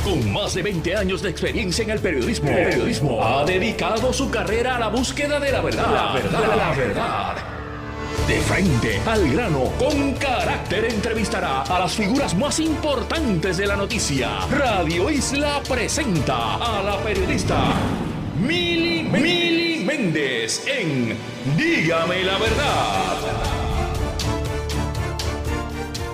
Con más de 20 años de experiencia en el periodismo, ha dedicado su carrera a la búsqueda de la verdad. La verdad. De frente, al grano, con carácter, entrevistará a las figuras más importantes de la noticia. Radio Isla presenta a la periodista Mili Méndez en Dígame la Verdad.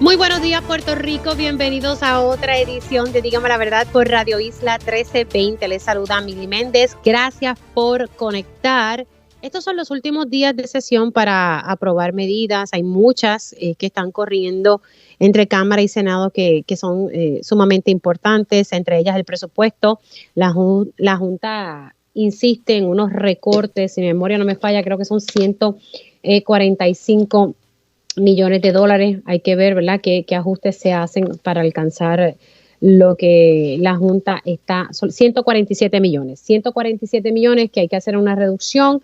Muy buenos días, Puerto Rico. Bienvenidos a otra edición de Dígame la Verdad por Radio Isla 1320. Les saluda Mili Méndez. Gracias por conectar. Estos son los últimos días de sesión para aprobar medidas. Hay muchas que están corriendo entre Cámara y Senado que son sumamente importantes, entre ellas el presupuesto. La Junta insiste en unos recortes, si mi memoria no me falla, creo que son 145 millones de dólares. Hay que ver, ¿verdad?, qué ajustes se hacen para alcanzar lo que la Junta está, son 147 millones que hay que hacer una reducción,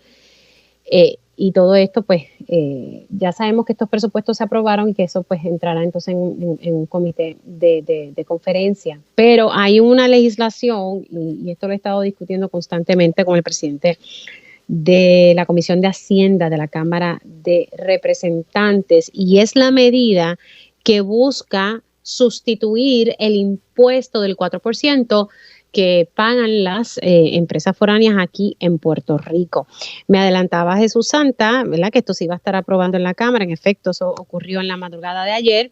y todo esto, pues, ya sabemos que estos presupuestos se aprobaron y que eso, pues, entrará entonces en un comité de conferencia. Pero hay una legislación, y esto lo he estado discutiendo constantemente con el presidente de la Comisión de Hacienda de la Cámara de Representantes, y es la medida que busca sustituir el impuesto del 4% que pagan las empresas foráneas aquí en Puerto Rico. Me adelantaba Jesús Santa, ¿verdad?, que esto se iba a estar aprobando en la Cámara. En efecto, eso ocurrió en la madrugada de ayer.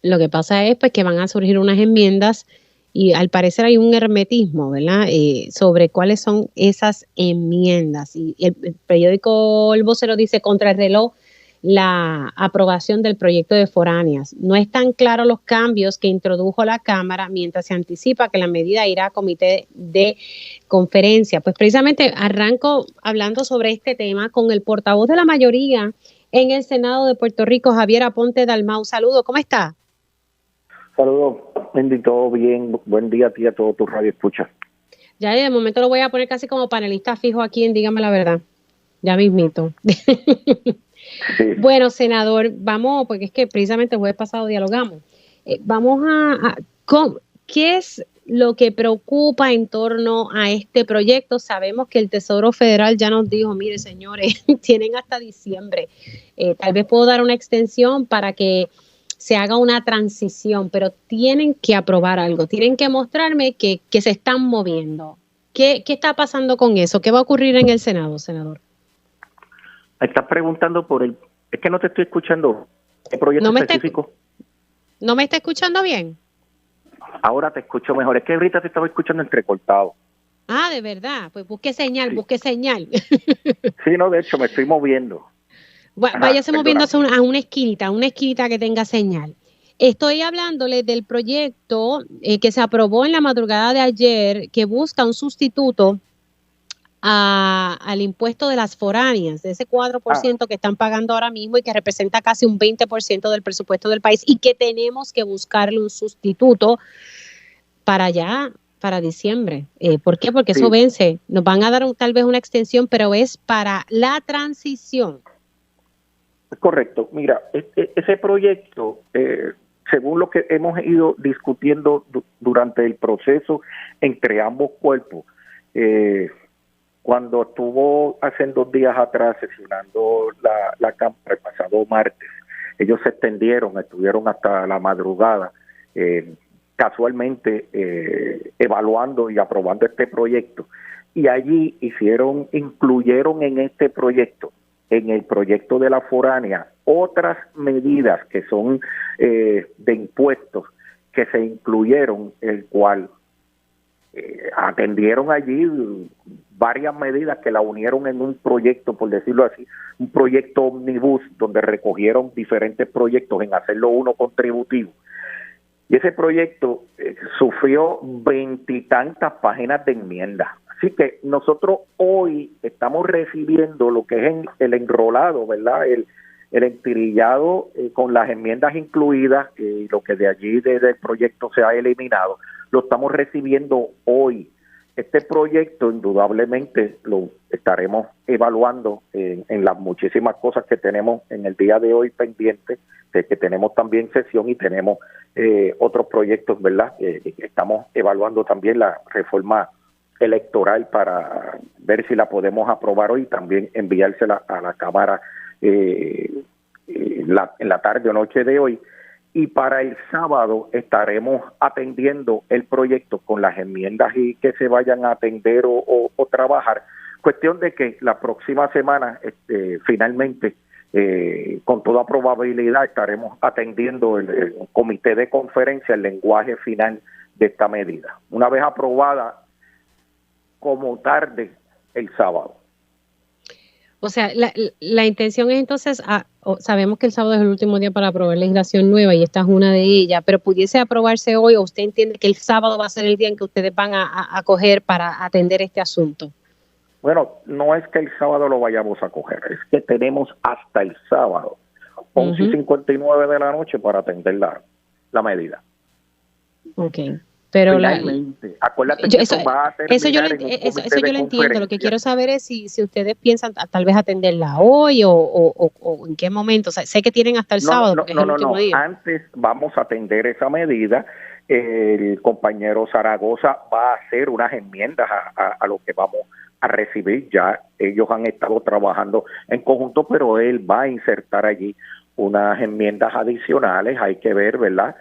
Lo que pasa es, pues, que van a surgir unas enmiendas y al parecer hay un hermetismo, ¿verdad?, sobre cuáles son esas enmiendas. Y el periódico El Vocero dice: contra el reloj, la aprobación del proyecto de foráneas. No están claros los cambios que introdujo la Cámara, mientras se anticipa que la medida irá a comité de conferencia. Pues precisamente arranco hablando sobre este tema con el portavoz de la mayoría en el Senado de Puerto Rico, Javier Aponte Dalmau. Saludos, ¿cómo está? Saludos, Wendy, todo bien. Buen día a ti y a todo tu radio escucha. Ya de momento lo voy a poner casi como panelista fijo aquí en Dígame la Verdad. Ya mismito. Sí. Bueno, senador, vamos, porque es que precisamente el jueves pasado dialogamos. Vamos ¿qué es lo que preocupa en torno a este proyecto? Sabemos que el Tesoro Federal ya nos dijo: mire, señores, tienen hasta diciembre. Tal vez puedo dar una extensión para que se haga una transición, pero tienen que aprobar algo, tienen que mostrarme que se están moviendo. ¿Qué está pasando con eso? ¿Qué va a ocurrir en el Senado, senador? Estás preguntando por el... Es que no te estoy escuchando. ¿Qué proyecto específico? ¿No me está escuchando bien? Ahora te escucho mejor. Es que ahorita te estaba escuchando entrecortado. Ah, ¿de verdad? Pues busque señal, sí. Busque señal. Sí, no, de hecho, me estoy moviendo. Váyase moviendo a una esquinita que tenga señal. Estoy hablándole del proyecto que se aprobó en la madrugada de ayer, que busca un sustituto al impuesto de las foráneas, de ese 4% que están pagando ahora mismo y que representa casi un 20% del presupuesto del país, y que tenemos que buscarle un sustituto para diciembre. ¿Por qué? Porque eso vence. Nos van a dar tal vez una extensión, pero es para la transición. Correcto. Mira, ese proyecto, según lo que hemos ido discutiendo durante el proceso entre ambos cuerpos, cuando estuvo hace 2 días atrás sesionando la Cámara el pasado martes, ellos se estuvieron hasta la madrugada, casualmente evaluando y aprobando este proyecto, y allí incluyeron en este proyecto, en el proyecto de la foránea, otras medidas que son de impuestos que se incluyeron, el cual atendieron allí varias medidas que la unieron en un proyecto, por decirlo así, un proyecto omnibus, donde recogieron diferentes proyectos en hacerlo uno contributivo. Y ese proyecto sufrió 20 y tantas páginas de enmiendas. Así que nosotros hoy estamos recibiendo lo que es el enrolado, ¿verdad? El entirillado con las enmiendas incluidas, y lo que de allí desde el proyecto se ha eliminado, lo estamos recibiendo hoy. este proyecto indudablemente lo estaremos evaluando en las muchísimas cosas que tenemos en el día de hoy pendientes, de que tenemos también sesión y tenemos otros proyectos, ¿verdad? Estamos evaluando también la reforma electoral para ver si la podemos aprobar hoy y también enviársela a la Cámara en la tarde o noche de hoy. Y para el sábado estaremos atendiendo el proyecto con las enmiendas y que se vayan a atender o trabajar. Cuestión de que la próxima semana, finalmente, con toda probabilidad, estaremos atendiendo el comité de conferencia, el lenguaje final de esta medida. Una vez aprobada, como tarde, el sábado. O sea, la intención es entonces, sabemos que el sábado es el último día para aprobar legislación nueva y esta es una de ellas, pero pudiese aprobarse hoy o usted entiende que el sábado va a ser el día en que ustedes van a coger para atender este asunto. Bueno, no es que el sábado lo vayamos a coger, es que tenemos hasta el sábado, 11:59 de la noche para atender la medida. Ok. Pero finalmente, acuérdate que eso va a terminar eso yo lo entiendo. Lo que quiero saber es si ustedes piensan tal vez atenderla hoy o en qué momento. O sea, sé que tienen hasta el sábado, porque es el último día. Antes vamos a atender esa medida. El compañero Zaragoza va a hacer unas enmiendas a lo que vamos a recibir. Ya ellos han estado trabajando en conjunto, pero él va a insertar allí unas enmiendas adicionales. Hay que ver, ¿verdad?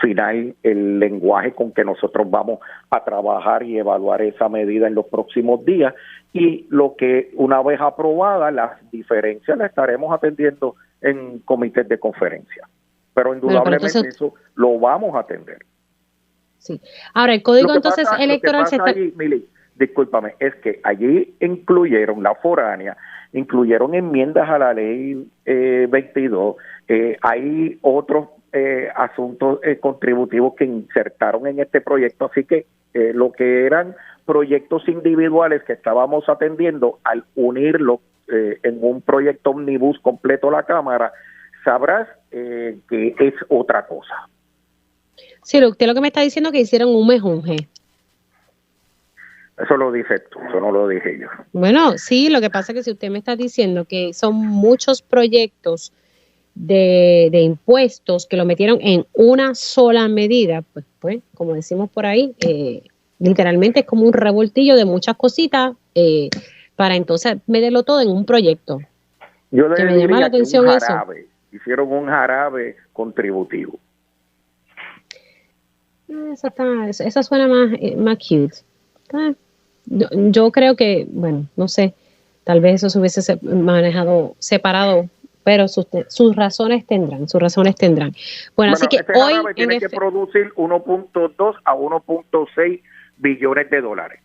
Final el lenguaje con que nosotros vamos a trabajar y evaluar esa medida en los próximos días, y lo que una vez aprobada, las diferencias las estaremos atendiendo en comités de conferencia, pero indudablemente entonces, eso lo vamos a atender. Sí. Ahora el código entonces electoral se está... Mili, discúlpame, es que allí incluyeron la foránea, incluyeron enmiendas a la ley 22, hay otros asuntos contributivos que insertaron en este proyecto, así que lo que eran proyectos individuales que estábamos atendiendo, al unirlo en un proyecto omnibus completo a la Cámara, sabrás que es otra cosa. Sí, usted lo que me está diciendo es que hicieron un mejunje. Eso lo dices tú, eso no lo dije yo. Bueno, sí, lo que pasa es que si usted me está diciendo que son muchos proyectos de impuestos que lo metieron en una sola medida, pues como decimos por ahí, literalmente es como un revoltillo de muchas cositas para entonces meterlo todo en un proyecto. Yo le me llama la atención eso. Hicieron un jarabe contributivo. Eso suena más cute. Yo creo que, bueno, no sé, tal vez eso se hubiese manejado separado, pero sus razones tendrán. Bueno, así que hoy tiene que producir 1.2 a 1.6 billones de dólares.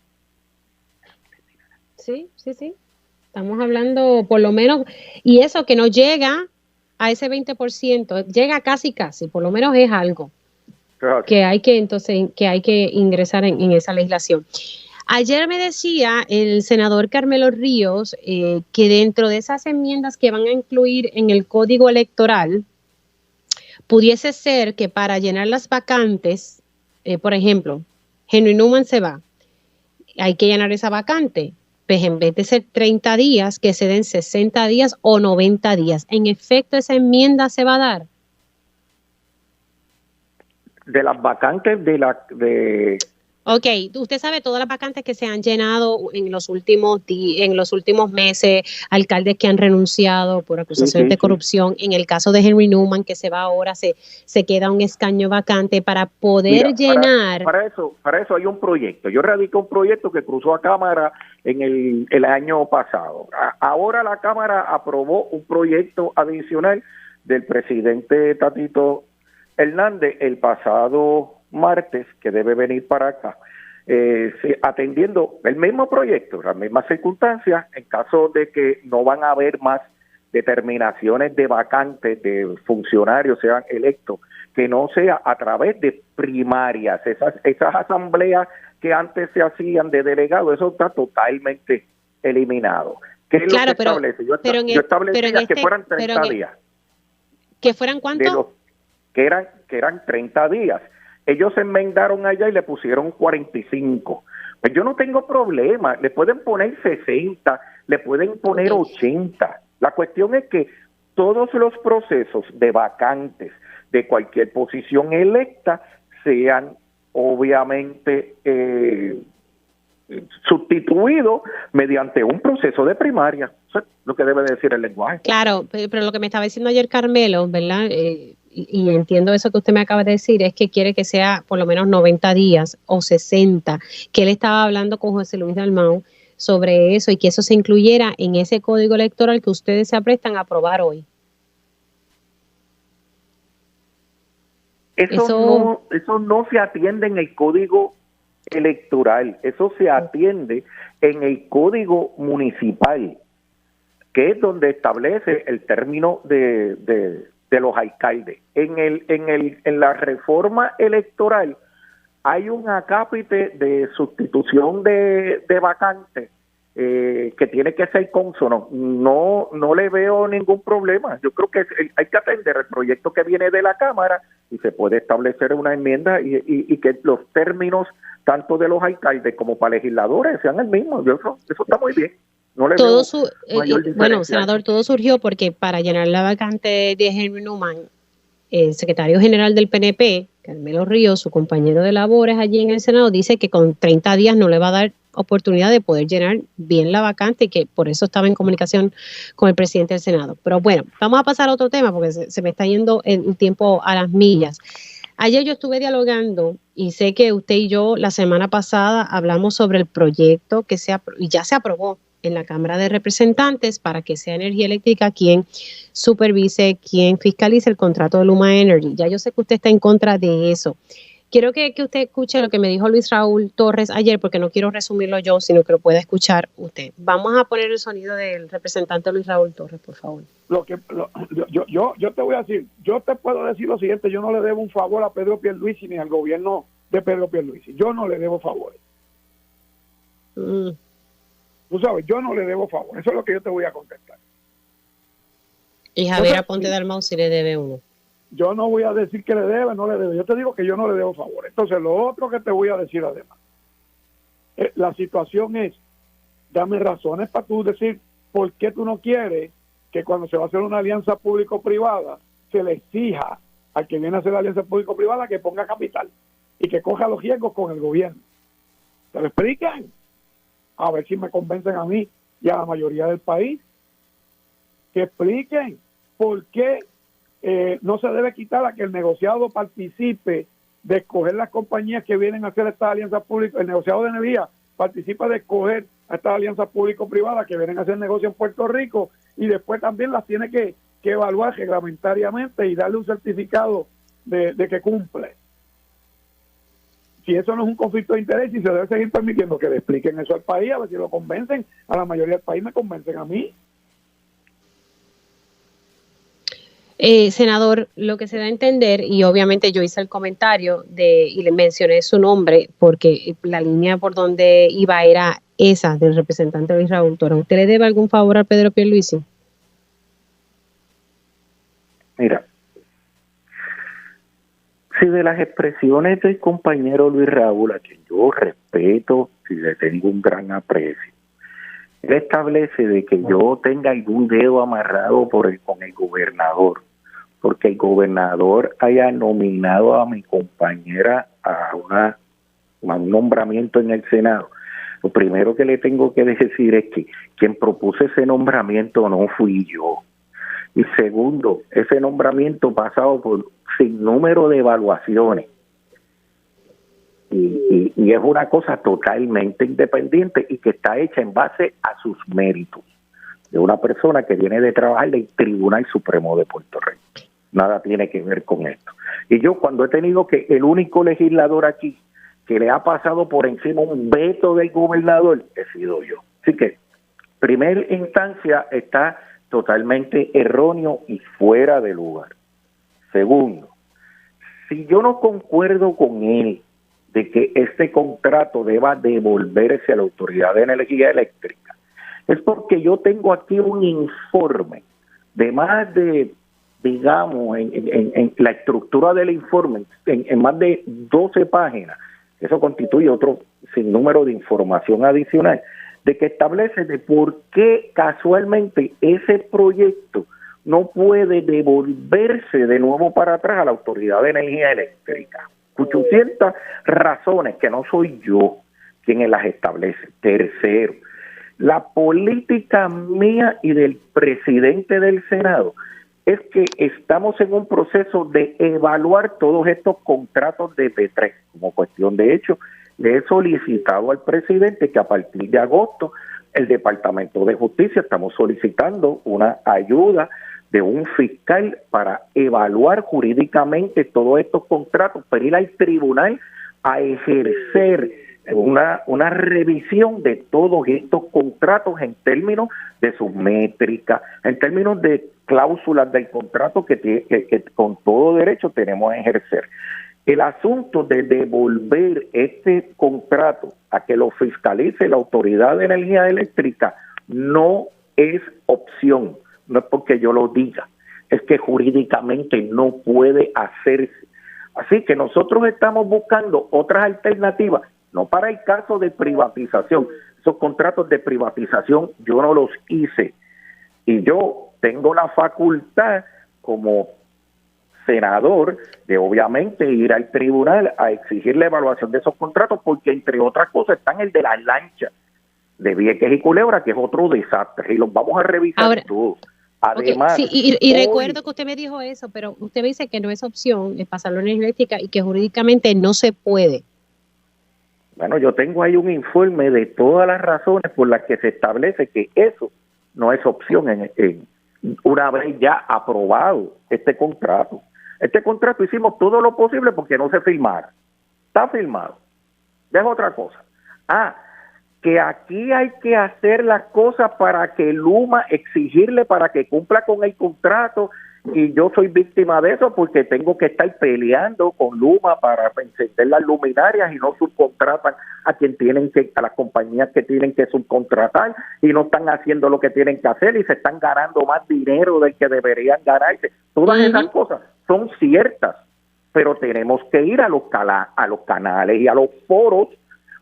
Sí. Estamos hablando por lo menos, y eso que no llega a ese 20%, llega casi, por lo menos es algo que hay que ingresar en esa legislación. Ayer me decía el senador Carmelo Ríos que dentro de esas enmiendas que van a incluir en el Código Electoral, pudiese ser que para llenar las vacantes, por ejemplo, Henry Newman se va, hay que llenar esa vacante, pues en vez de ser 30 días, que se den 60 días o 90 días. ¿En efecto esa enmienda se va a dar? De las vacantes de Ok, usted sabe todas las vacantes que se han llenado en los últimos meses, alcaldes que han renunciado por acusaciones de corrupción. En el caso de Henry Newman, que se va ahora, se queda un escaño vacante para poder llenar. Para eso hay un proyecto. Yo radiqué un proyecto que cruzó a Cámara en el año pasado. Ahora la Cámara aprobó un proyecto adicional del presidente Tatito Hernández el pasado martes, que debe venir para acá, atendiendo el mismo proyecto, las mismas circunstancias, en caso de que no van a haber más determinaciones de vacantes de funcionarios sean electos, que no sea a través de primarias, esas asambleas que antes se hacían de delegados, eso está totalmente eliminado. ¿Qué es lo que establece? Yo establecía que fueran 30 días. ¿Que fueran cuánto? Que eran 30 días. Ellos enmendaron allá y le pusieron 45. Pues yo no tengo problema, le pueden poner 60, le pueden poner 80. La cuestión es que todos los procesos de vacantes de cualquier posición electa sean obviamente sustituidos mediante un proceso de primaria. Eso es lo que debe decir el lenguaje. Claro, pero lo que me estaba diciendo ayer Carmelo, ¿verdad? Y entiendo eso que usted me acaba de decir, es que quiere que sea por lo menos 90 días o 60, que él estaba hablando con José Luis Dalmau sobre eso y que eso se incluyera en ese código electoral que ustedes se aprestan a aprobar hoy. Eso no se atiende en el código electoral, eso se atiende en el código municipal, que es donde establece el término de los alcaldes. En la reforma electoral hay un acápite de sustitución de vacantes que tiene que ser cónsono. No le veo ningún problema. Yo creo que hay que atender el proyecto que viene de la Cámara y se puede establecer una enmienda y que los términos tanto de los alcaldes como para legisladores sean el mismo. Eso está muy bien. No le todo veo bueno, senador, todo surgió porque para llenar la vacante de Henry Newman, el secretario general del PNP, Carmelo Ríos, su compañero de labores allí en el Senado, dice que con 30 días no le va a dar oportunidad de poder llenar bien la vacante y que por eso estaba en comunicación con el presidente del Senado. Pero bueno, vamos a pasar a otro tema porque se me está yendo el tiempo a las millas. Ayer yo estuve dialogando y sé que usted y yo la semana pasada hablamos sobre el proyecto que ya se aprobó en la Cámara de Representantes para que sea Energía Eléctrica quien supervise, quien fiscalice el contrato de Luma Energy. Ya yo sé que usted está en contra de eso. Quiero que usted escuche lo que me dijo Luis Raúl Torres ayer, porque no quiero resumirlo yo, sino que lo pueda escuchar usted. Vamos a poner el sonido del representante Luis Raúl Torres, por favor. Yo te voy a decir, yo te puedo decir lo siguiente, yo no le debo un favor a Pedro Pierluisi ni al gobierno de Pedro Pierluisi. Yo no le debo favores. Tú sabes, yo no le debo favor. Eso es lo que yo te voy a contestar. Y Javier Aponte Dalmau sí le debe uno. Yo no voy a decir que le debe, no le debe. Yo te digo que yo no le debo favor. Entonces, lo otro que te voy a decir además, la situación es, dame razones para tú decir por qué tú no quieres que cuando se va a hacer una alianza público-privada se le exija al que viene a hacer la alianza público-privada que ponga capital y que coja los riesgos con el gobierno. ¿Te lo explican? A ver si me convencen a mí y a la mayoría del país. Que expliquen por qué no se debe quitar a que el negociado participe de escoger las compañías que vienen a hacer estas alianzas públicas. El negociado de energía participa de escoger a estas alianzas público-privadas que vienen a hacer negocio en Puerto Rico y después también las tiene que evaluar reglamentariamente y darle un certificado de que cumple. Si eso no es un conflicto de interés y se debe seguir permitiendo que le expliquen eso al país, a ver si lo convencen, a la mayoría del país me convencen a mí. Senador, lo que se da a entender, y obviamente yo hice el comentario y le mencioné su nombre porque la línea por donde iba era esa del representante Luis Raúl Torres. ¿Usted le debe algún favor a Pedro Pierluisi? Mira, si de las expresiones del compañero Luis Raúl, a quien yo respeto y le tengo un gran aprecio, él establece de que yo tenga algún dedo amarrado con el gobernador, porque el gobernador haya nominado a mi compañera a un nombramiento en el Senado. Lo primero que le tengo que decir es que quien propuso ese nombramiento no fui yo. Y segundo, ese nombramiento pasado por sin número de evaluaciones. Y es una cosa totalmente independiente y que está hecha en base a sus méritos de una persona que viene de trabajar del Tribunal Supremo de Puerto Rico. Nada tiene que ver con esto. Y yo cuando he tenido que el único legislador aquí que le ha pasado por encima un veto del gobernador, he sido yo. Así que, primera instancia, está totalmente erróneo y fuera de lugar. Segundo, si yo no concuerdo con él de que este contrato deba devolverse a la Autoridad de Energía Eléctrica, es porque yo tengo aquí un informe de más de digamos, en la estructura del informe, en más de 12 páginas, eso constituye otro sinnúmero de información adicional, de que establece de por qué casualmente ese proyecto no puede devolverse de nuevo para atrás a la Autoridad de Energía Eléctrica. 800 razones que no soy yo quien las establece. Tercero, la política mía y del presidente del Senado es que estamos en un proceso de evaluar todos estos contratos de P3. Como cuestión de hecho, le he solicitado al presidente que a partir de agosto el Departamento de Justicia estamos solicitando una ayuda de un fiscal para evaluar jurídicamente todos estos contratos, para ir al tribunal a ejercer una revisión de todos estos contratos en términos de sus métricas, en términos de cláusulas del contrato que con todo derecho tenemos a ejercer. El asunto de devolver este contrato a que lo fiscalice la Autoridad de Energía Eléctrica no es opción, no es porque yo lo diga, es que jurídicamente no puede hacerse. Así que nosotros estamos buscando otras alternativas, no para el caso de privatización. Esos contratos de privatización yo no los hice y yo tengo la facultad como senador de obviamente ir al tribunal a exigir la evaluación de esos contratos, porque entre otras cosas están el de las lanchas de Vieques y Culebra, que es otro desastre, y los vamos a revisar ahora, todos. Además, okay, sí, y recuerdo que usted me dijo eso, pero usted me dice que no es opción pasarlo en energía eléctrica y que jurídicamente no se puede. Bueno, yo tengo ahí un informe de todas las razones por las que se establece que eso no es opción una vez ya aprobado este contrato. Este contrato hicimos todo lo posible porque no se firmara. Está firmado. Es otra cosa. Que aquí hay que hacer las cosas para que Luma, exigirle para que cumpla con el contrato, y yo soy víctima de eso porque tengo que estar peleando con Luma para encender las luminarias y no subcontratan a las compañías que tienen que subcontratar, y no están haciendo lo que tienen que hacer y se están ganando más dinero del que deberían ganarse. Todas esas cosas son ciertas, pero tenemos que ir a los canales y a los foros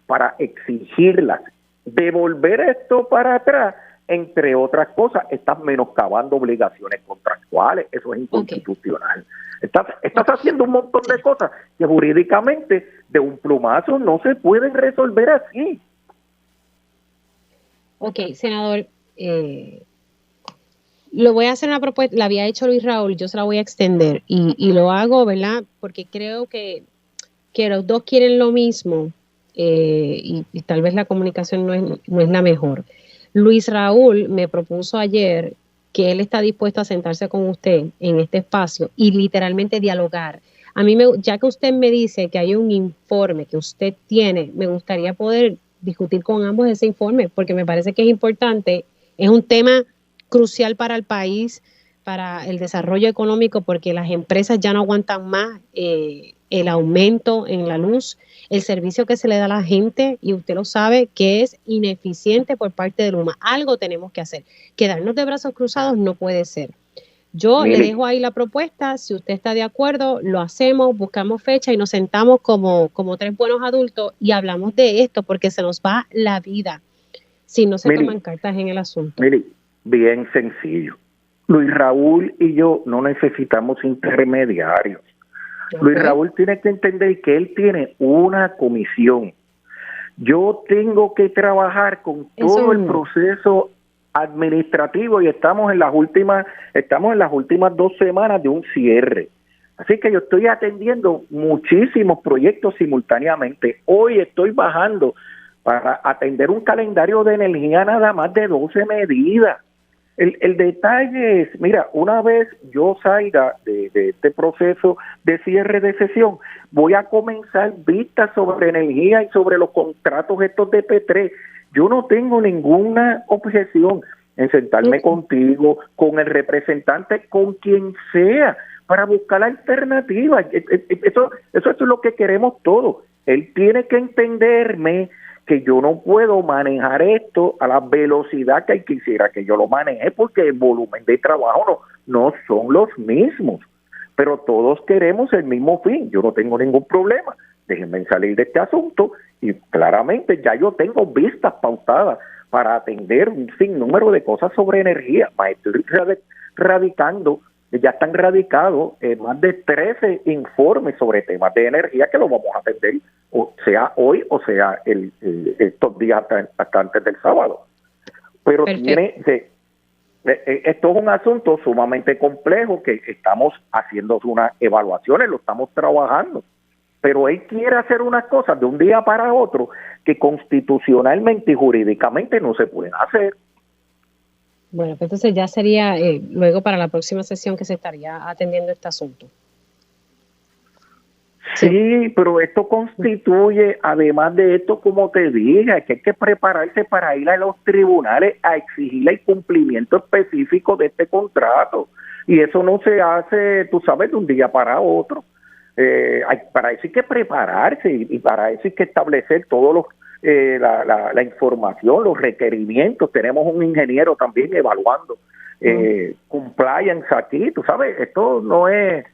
para exigirlas. Devolver esto para atrás, entre otras cosas, estás menoscabando obligaciones contractuales. Eso es inconstitucional. Estás haciendo un montón de cosas que jurídicamente de un plumazo no se pueden resolver así. Ok, senador, lo voy a hacer una propuesta, la había hecho Luis Raúl, yo se la voy a extender y lo hago, ¿verdad? Porque creo que los dos quieren lo mismo y tal vez la comunicación no es la mejor. Luis Raúl me propuso ayer que él está dispuesto a sentarse con usted en este espacio y literalmente dialogar. A mí, ya que usted me dice que hay un informe que usted tiene, me gustaría poder discutir con ambos ese informe, porque me parece que es importante, es un tema crucial para el país, para el desarrollo económico, porque las empresas ya no aguantan más el aumento en la luz, el servicio que se le da a la gente, y usted lo sabe, que es ineficiente por parte de Luma. Algo tenemos que hacer. Quedarnos de brazos cruzados no puede ser. Yo le dejo ahí la propuesta, si usted está de acuerdo, lo hacemos, buscamos fecha y nos sentamos como tres buenos adultos y hablamos de esto, porque se nos va la vida si no se toman cartas en el asunto. Mire, bien sencillo. Luis Raúl y yo no necesitamos intermediarios. Luis Raúl tiene que entender que él tiene una comisión. Yo tengo que trabajar con todo el proceso administrativo y estamos en las últimas 2 semanas de un cierre. Así que yo estoy atendiendo muchísimos proyectos simultáneamente. Hoy estoy bajando para atender un calendario de energía nada más de 12 medidas. El detalle es, mira, una vez yo salga de este proceso de cierre de sesión, voy a comenzar vistas sobre energía y sobre los contratos estos de P3. Yo no tengo ninguna objeción en sentarme contigo, con el representante, con quien sea, para buscar alternativas. Eso es lo que queremos todos. Él tiene que entenderme que yo no puedo manejar esto a la velocidad que quisiera que yo lo maneje, porque el volumen de trabajo no son los mismos, pero todos queremos el mismo fin. Yo no tengo ningún problema, déjenme salir de este asunto, y claramente ya yo tengo vistas pautadas para atender un sinnúmero de cosas sobre energía. Estoy radicando, ya están radicados más de 13 informes sobre temas de energía que los vamos a atender, o sea hoy o sea estos días hasta antes del sábado. Pero esto es un asunto sumamente complejo que estamos haciendo unas evaluaciones, lo estamos trabajando, pero él quiere hacer unas cosas de un día para otro que constitucionalmente y jurídicamente no se pueden hacer. Bueno, pues entonces ya sería luego para la próxima sesión que se estaría atendiendo este asunto. Sí, pero esto constituye, además de esto, como te dije, que hay que prepararse para ir a los tribunales a exigir el cumplimiento específico de este contrato. Y eso no se hace, tú sabes, de un día para otro. Para eso hay que prepararse y para eso hay que establecer todos los la información, los requerimientos. Tenemos un ingeniero también evaluando compliance aquí, tú sabes, esto no es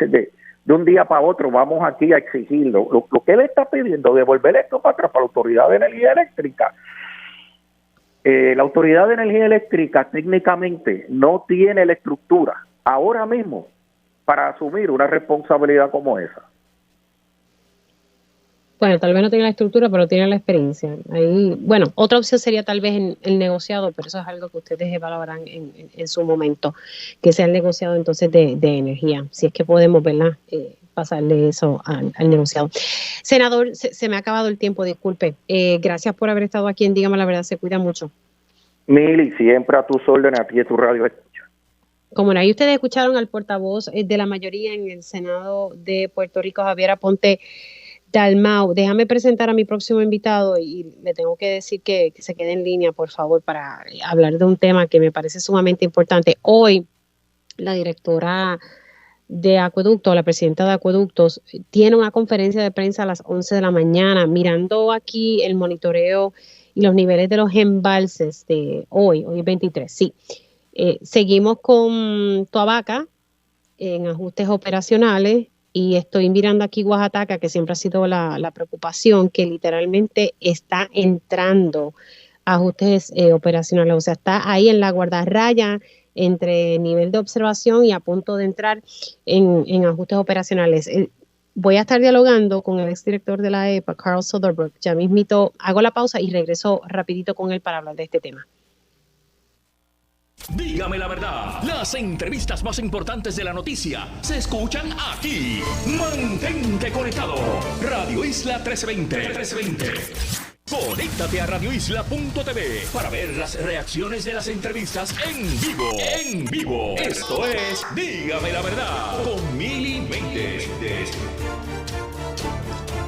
de un día para otro vamos aquí a exigirlo. Lo que él está pidiendo, devolver esto para atrás para la Autoridad de Energía Eléctrica. La Autoridad de Energía Eléctrica técnicamente no tiene la estructura ahora mismo para asumir una responsabilidad como esa. Bueno, tal vez no tiene la estructura, pero tiene la experiencia. Ahí, bueno, otra opción sería tal vez el negociado, pero eso es algo que ustedes evaluarán en su momento, que sea el negociado entonces de energía, si es que podemos, ¿verdad? Pasarle eso al negociado. Senador, se me ha acabado el tiempo, disculpe. Gracias por haber estado aquí en Dígame la Verdad, se cuida mucho. Mili, siempre a tus órdenes, a ti y tu radio escucha. Como no, ahí ustedes escucharon al portavoz de la mayoría en el Senado de Puerto Rico, Javier Aponte Dalmau. Déjame presentar a mi próximo invitado y le tengo que decir que se quede en línea, por favor, para hablar de un tema que me parece sumamente importante. Hoy, la directora de Acueducto, la presidenta de Acueductos, tiene una conferencia de prensa a las 11 de la mañana, mirando aquí el monitoreo y los niveles de los embalses de hoy es 23, sí. Seguimos con Toabaca en ajustes operacionales. Y estoy mirando aquí Oaxaca, que siempre ha sido la preocupación, que literalmente está entrando ajustes operacionales. O sea, está ahí en la guardarraya entre nivel de observación y a punto de entrar en ajustes operacionales. Voy a estar dialogando con el exdirector de la EPA, Carl Soderberg. Ya mismito hago la pausa y regreso rapidito con él para hablar de este tema. Dígame la verdad, las entrevistas más importantes de la noticia se escuchan aquí. Mantente conectado. Radio Isla 1320. Conéctate a radioisla.tv para ver las reacciones de las entrevistas en vivo. En vivo. Esto es Dígame la Verdad con Mili Méndez.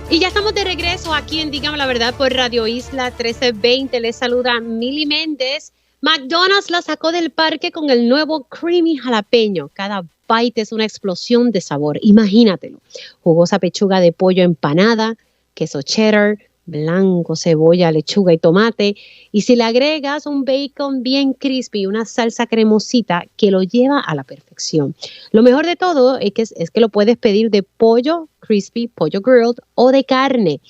Y ya estamos de regreso aquí en Dígame la Verdad por Radio Isla 1320. Les saluda Mili Méndez. McDonald's la sacó del parque con el nuevo Creamy Jalapeño. Cada bite es una explosión de sabor. Imagínatelo. Jugosa pechuga de pollo empanada, queso cheddar, blanco, cebolla, lechuga y tomate. Y si le agregas un bacon bien crispy y una salsa cremosita que lo lleva a la perfección. Lo mejor de todo es que lo puedes pedir de pollo crispy, pollo grilled o de carne.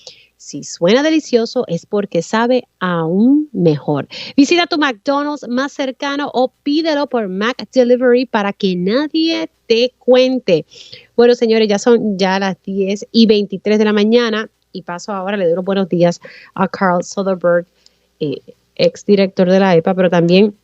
Si suena delicioso es porque sabe aún mejor. Visita tu McDonald's más cercano o pídelo por Mac Delivery para que nadie te cuente. Bueno, señores, ya las 10:23 de la mañana y paso ahora, le doy los buenos días a Carl Soderberg, exdirector de la EPA, pero también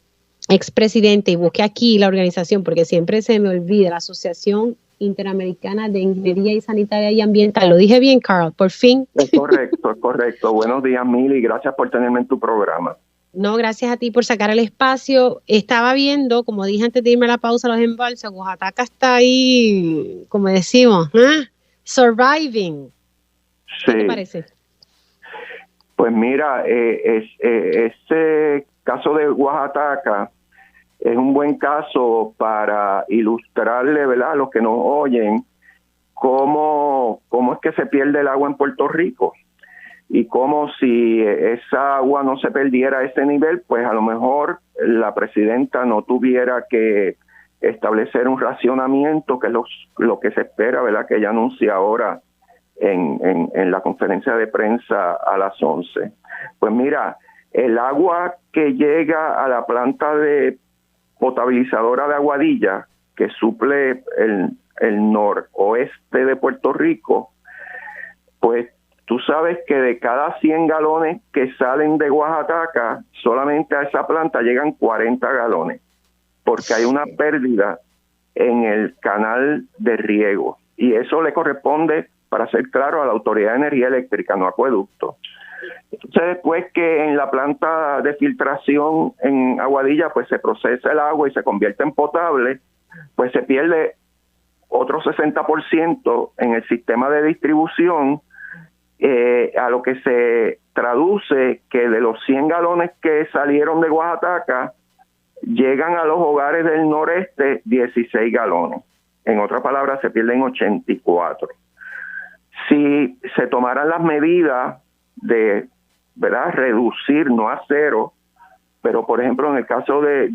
expresidente, y busqué aquí la organización porque siempre se me olvida, la Asociación Interamericana de Ingeniería y Sanitaria y Ambiental. Lo dije bien, Carl, por fin. Es correcto. Buenos días, Mili, gracias por tenerme en tu programa. No, gracias a ti por sacar el espacio. Estaba viendo, como dije antes de irme a la pausa, los embalses. Oaxaca está ahí, como decimos, surviving. ¿Qué te parece? Pues mira, ese caso de Oaxaca es un buen caso para ilustrarle, ¿verdad?, a los que nos oyen cómo es que se pierde el agua en Puerto Rico. y como si esa agua no se perdiera a ese nivel, pues a lo mejor la presidenta no tuviera que establecer un racionamiento, que es lo que se espera, ¿verdad?, que ella anuncia ahora en la conferencia de prensa a las 11. Pues mira, el agua que llega a la planta de potabilizadora de Aguadilla, que suple el noroeste de Puerto Rico, pues tú sabes que de cada 100 galones que salen de Oaxaca, solamente a esa planta llegan 40 galones, porque hay una pérdida en el canal de riego. Y eso le corresponde, para ser claro, a la Autoridad de Energía Eléctrica, no acueducto. Entonces, después que en la planta de filtración en Aguadilla, pues se procesa el agua y se convierte en potable, pues se pierde otro 60% en el sistema de distribución, a lo que se traduce que de los 100 galones que salieron de Oaxaca, llegan a los hogares del noreste 16 galones. En otras palabras, se pierden 84. Si se tomaran las medidas de, ¿verdad?, reducir, no a cero, pero por ejemplo en el caso de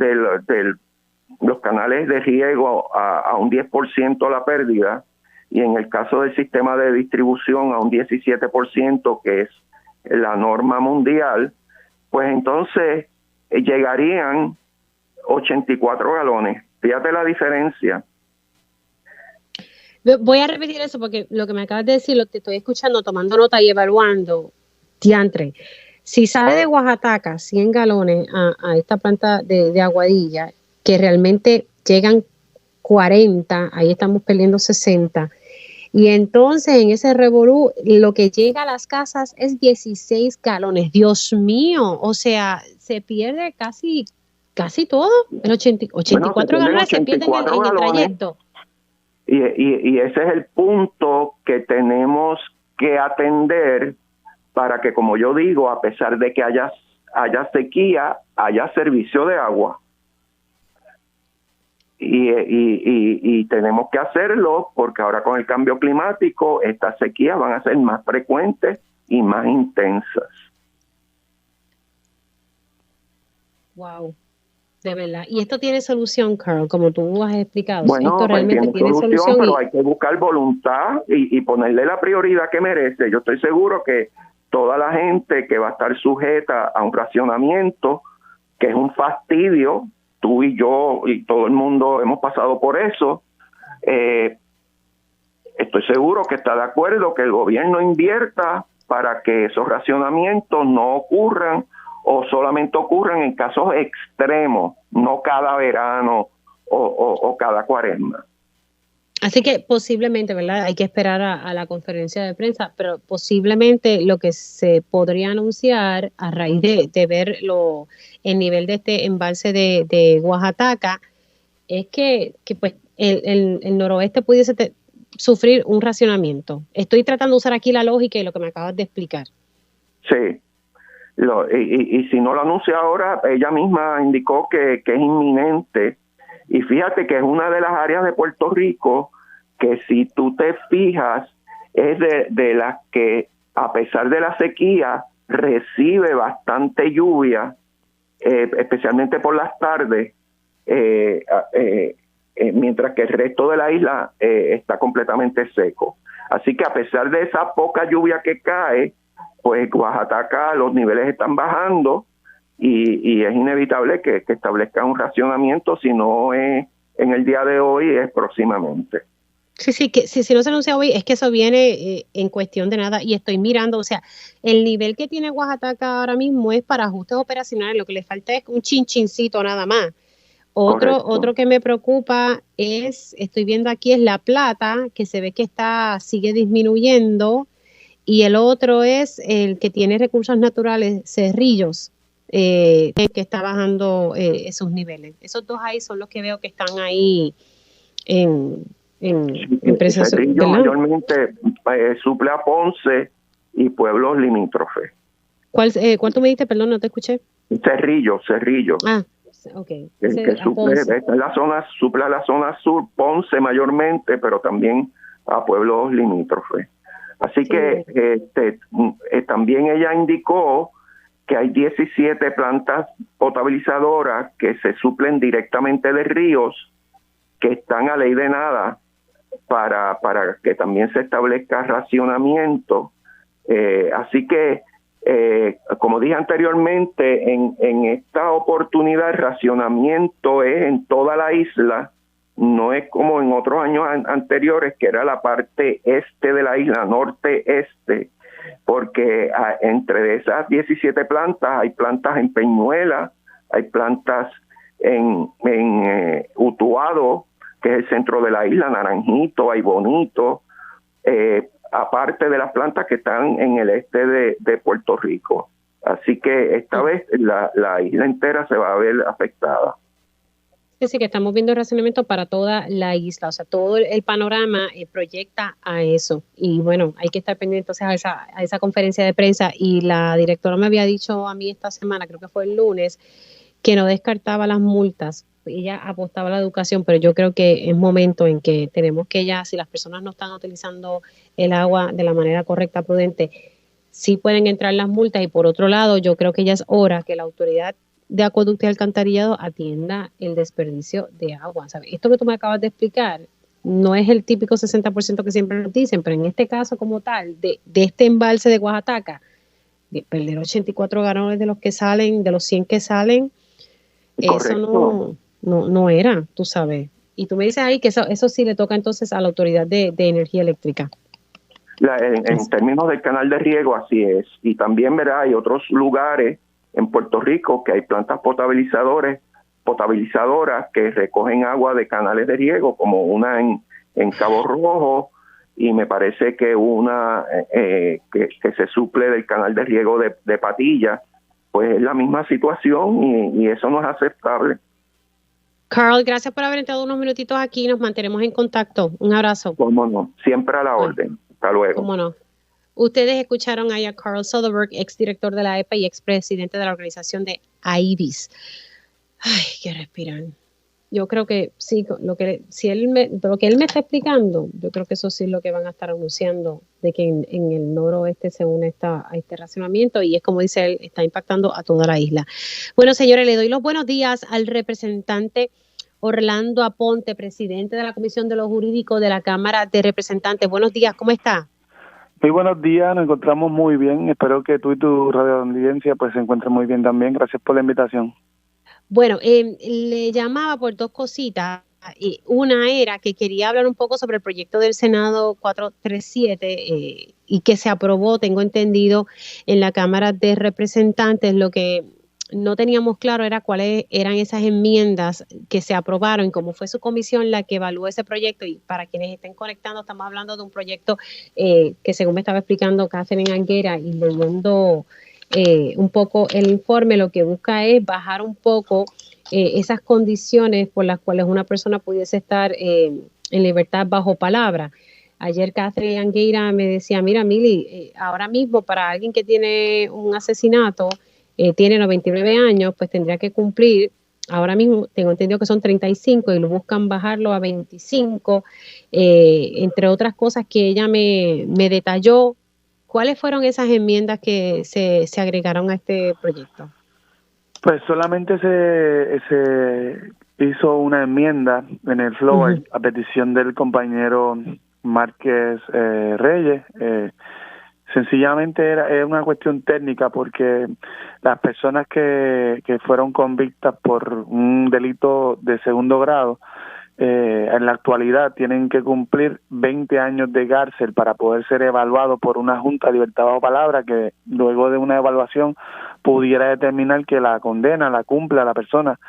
los canales de riego a un 10% la pérdida, y en el caso del sistema de distribución a un 17%, que es la norma mundial, pues entonces llegarían 84 galones. Fíjate la diferencia. Voy a repetir eso porque lo que me acabas de decir, lo te estoy escuchando, tomando nota y evaluando. Diantre, si sale de Oaxaca 100 galones a esta planta de Aguadilla, que realmente llegan 40, ahí estamos perdiendo 60, y entonces en ese revolú lo que llega a las casas es 16 galones. Dios mío, o sea, se pierde casi todo, el 84 galones se pierden en el trayecto. Y ese es el punto que tenemos que atender para que, como yo digo, a pesar de que haya sequía, haya servicio de agua. Y tenemos que hacerlo porque ahora con el cambio climático estas sequías van a ser más frecuentes y más intensas. Wow, de verdad. Y esto tiene solución, Carl, como tú has explicado. Bueno, esto realmente pues tiene solución, pero hay que buscar voluntad y ponerle la prioridad que merece. Yo estoy seguro que toda la gente que va a estar sujeta a un racionamiento, que es un fastidio, tú y yo y todo el mundo hemos pasado por eso, estoy seguro que está de acuerdo que el gobierno invierta para que esos racionamientos no ocurran o solamente ocurran en casos extremos, no cada verano o cada cuaresma. Así que posiblemente, ¿verdad? Hay que esperar a la conferencia de prensa, pero posiblemente lo que se podría anunciar a raíz de ver el nivel de este embalse de Oaxaca es que pues el noroeste pudiese sufrir un racionamiento. Estoy tratando de usar aquí la lógica y lo que me acabas de explicar. Sí. Y si no lo anuncia ahora, ella misma indicó que es inminente. Y fíjate que es una de las áreas de Puerto Rico que, si tú te fijas, es de las que, a pesar de la sequía, recibe bastante lluvia, especialmente por las tardes, mientras que el resto de la isla está completamente seco. Así que a pesar de esa poca lluvia que cae, pues Oaxaca, los niveles están bajando y es inevitable que establezca un racionamiento, si no es en el día de hoy, es próximamente. Sí, que si no se anuncia hoy, es que eso viene en cuestión de nada. Y estoy mirando, o sea, el nivel que tiene Oaxaca ahora mismo es para ajustes operacionales, lo que le falta es un chinchincito nada más. Otro que me preocupa estoy viendo aquí, es La Plata, que se ve que sigue disminuyendo, y el otro es el que tiene recursos naturales, Cerrillos, que está bajando esos niveles. Esos dos ahí son los que veo que están ahí en precios. Cerrillo mayormente suple a Ponce y pueblos limítrofes. ¿Cuál tú me dijiste? Perdón, no te escuché. Cerrillo. Ah, ok. Que suple a la zona sur, Ponce mayormente, pero también a pueblos limítrofes. Así que también ella indicó que hay 17 plantas potabilizadoras que se suplen directamente de ríos que están a ley de nada para que también se establezca racionamiento. Así que, como dije anteriormente, en esta oportunidad el racionamiento es en toda la isla, no es como en otros años anteriores que era la parte este de la isla, norte-este, porque entre esas 17 plantas hay plantas en Peñuela, hay plantas en Utuado, que es el centro de la isla, Naranjito, hay Bonito, aparte de las plantas que están en el este de Puerto Rico. Así que esta vez la isla entera se va a ver afectada. Sí, que estamos viendo el racionamiento para toda la isla, o sea, todo el panorama proyecta a eso. Y bueno, hay que estar pendiente entonces a esa conferencia de prensa. Y la directora me había dicho a mí esta semana, creo que fue el lunes, que no descartaba las multas. Ella apostaba a la educación, pero yo creo que es momento en que tenemos que ya, si las personas no están utilizando el agua de la manera correcta, prudente, sí pueden entrar las multas. Y por otro lado, yo creo que ya es hora que la autoridad de acueducto y alcantarillado atienda el desperdicio de agua. ¿Sabes? Esto que tú me acabas de explicar no es el típico 60% que siempre nos dicen, pero en este caso como tal, de este embalse de Oaxaca, de perder 84 galones de los que salen, de los 100 que salen, Correcto. eso no era, tú sabes. Y tú me dices ahí que eso sí le toca entonces a la autoridad de energía eléctrica. En términos del canal de riego, así es. Y también, verá, hay otros lugares en Puerto Rico que hay plantas potabilizadoras que recogen agua de canales de riego, como una en Cabo Rojo, y me parece que una que se suple del canal de riego de Patilla. Pues es la misma situación y eso no es aceptable. Carl, gracias por haber entrado unos minutitos aquí. Nos mantenemos en contacto. Un abrazo. Cómo no, siempre a la orden. Hasta luego. Cómo no. Ustedes escucharon ahí a Carl Soderberg, exdirector de la EPA y expresidente de la organización de AIBIS. Ay, que respiran. Yo creo que sí, lo que él me está explicando, yo creo que eso sí es lo que van a estar anunciando, de que en el noroeste se une a este racionamiento, y es como dice él, está impactando a toda la isla. Bueno, señores, le doy los buenos días al representante Orlando Aponte, presidente de la Comisión de lo Jurídico de la Cámara de Representantes. Buenos días, ¿cómo está? Muy buenos días, nos encontramos muy bien. Espero que tú y tu radio audiencia pues se encuentren muy bien también. Gracias por la invitación. Bueno, le llamaba por dos cositas. Una era que quería hablar un poco sobre el proyecto del Senado 437 y que se aprobó, tengo entendido, en la Cámara de Representantes. Lo que no teníamos claro era cuáles eran esas enmiendas que se aprobaron y cómo fue su comisión la que evaluó ese proyecto. Y para quienes estén conectando, estamos hablando de un proyecto que, según me estaba explicando Catherine Anguera y leyendo un poco el informe, lo que busca es bajar un poco esas condiciones por las cuales una persona pudiese estar en libertad bajo palabra. Ayer Catherine Anguera me decía, mira, Mili, ahora mismo para alguien que tiene un asesinato, tiene 99 años, pues tendría que cumplir, ahora mismo tengo entendido que son 35 y lo buscan bajarlo a 25, entre otras cosas que ella me detalló. ¿Cuáles fueron esas enmiendas que se agregaron a este proyecto? Pues solamente se hizo una enmienda en el floor a petición del compañero Márquez Reyes. Sencillamente era una cuestión técnica, porque las personas que fueron convictas por un delito de segundo grado en la actualidad tienen que cumplir 20 años de cárcel para poder ser evaluado por una Junta de Libertad bajo palabra, que luego de una evaluación pudiera determinar que la condena la cumple a la persona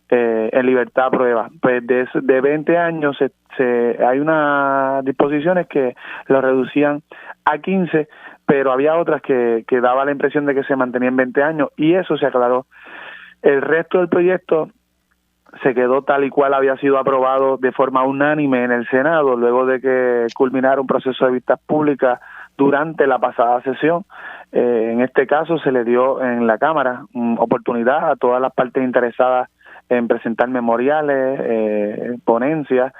en libertad a prueba. Pues de 20 años hay unas disposiciones que lo reducían a 15, pero había otras que daba la impresión de que se mantenía en 20 años, y eso se aclaró. El resto del proyecto se quedó tal y cual había sido aprobado de forma unánime en el Senado, luego de que culminara un proceso de vistas públicas durante la pasada sesión. En este caso se le dio en la Cámara oportunidad a todas las partes interesadas en presentar memoriales, ponencias.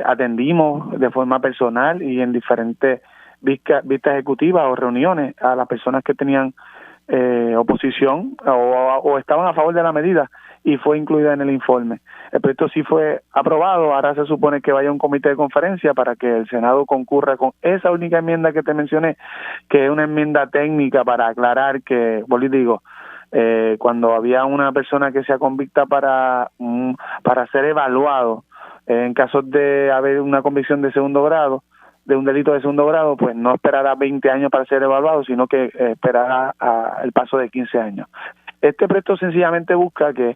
Atendimos de forma personal y en diferentes vistas ejecutivas o reuniones a las personas que tenían oposición o estaban a favor de la medida, y fue incluida en el informe. El proyecto sí fue aprobado, ahora se supone que vaya a un comité de conferencia para que el Senado concurra con esa única enmienda que te mencioné, que es una enmienda técnica para aclarar que, digo, cuando había una persona que sea convicta para ser evaluado, en casos de haber una convicción de segundo grado, de un delito de segundo grado, pues no esperará 20 años para ser evaluado, sino que esperará el paso de 15 años. Este proyecto sencillamente busca que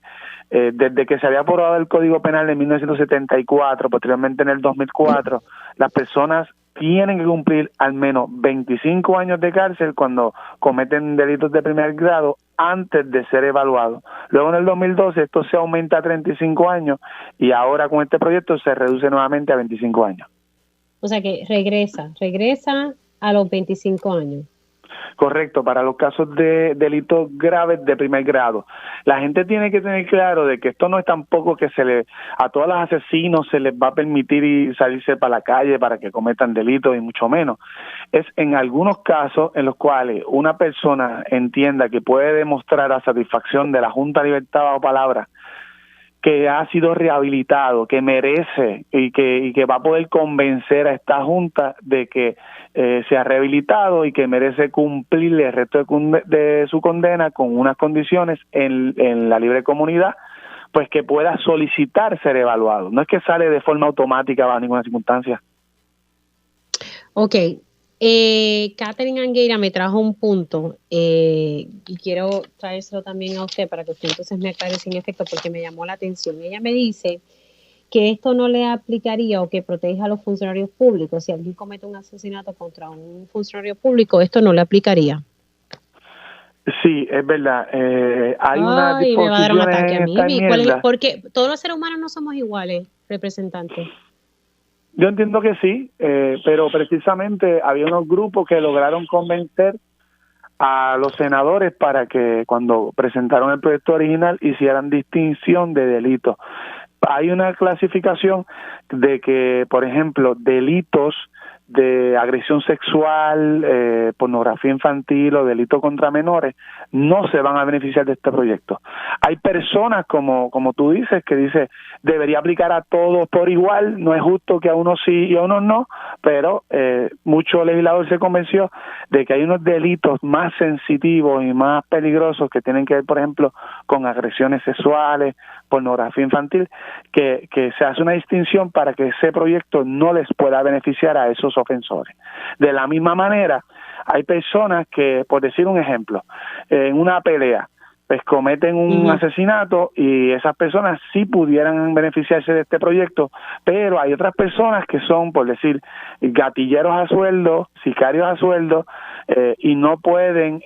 desde que se había aprobado el Código Penal en 1974, posteriormente en el 2004, las personas tienen que cumplir al menos 25 años de cárcel cuando cometen delitos de primer grado antes de ser evaluados. Luego en el 2012 esto se aumenta a 35 años y ahora con este proyecto se reduce nuevamente a 25 años. O sea que regresa a los 25 años. Correcto, para los casos de delitos graves de primer grado. La gente tiene que tener claro de que esto no es tampoco que a todos los asesinos se les va a permitir salirse para la calle para que cometan delitos, y mucho menos. Es en algunos casos en los cuales una persona entienda que puede demostrar a satisfacción de la Junta de Libertad Bajo Palabra que ha sido rehabilitado, que merece y que va a poder convencer a esta Junta de que se ha rehabilitado y que merece cumplir el resto de su condena con unas condiciones en la libre comunidad, pues que pueda solicitar ser evaluado. No es que sale de forma automática bajo ninguna circunstancia. Ok. Catherine Angueira me trajo un punto y quiero traérselo también a usted para que usted entonces me aclare sin efecto, porque me llamó la atención. Ella me dice que esto no le aplicaría o que proteja a los funcionarios públicos. Si alguien comete un asesinato contra un funcionario público, esto no le aplicaría. Sí, es verdad. Hay una disposición. Me va a dar un ataque a mí. Porque todos los seres humanos no somos iguales, representante. Yo entiendo que sí, pero precisamente había unos grupos que lograron convencer a los senadores para que cuando presentaron el proyecto original hicieran distinción de delitos. Hay una clasificación de que, por ejemplo, delitos de agresión sexual, pornografía infantil o delito contra menores no se van a beneficiar de este proyecto. Hay personas, como tú dices, que dice debería aplicar a todos por igual, no es justo que a unos sí y a unos no, pero mucho legislador se convenció de que hay unos delitos más sensitivos y más peligrosos que tienen que ver, por ejemplo, con agresiones sexuales, pornografía infantil, que se hace una distinción para que ese proyecto no les pueda beneficiar a esos ofensores. De la misma manera, hay personas que, por decir un ejemplo, en una pelea, pues cometen un asesinato y esas personas sí pudieran beneficiarse de este proyecto, pero hay otras personas que son, por decir, gatilleros a sueldo, sicarios a sueldo, y no pueden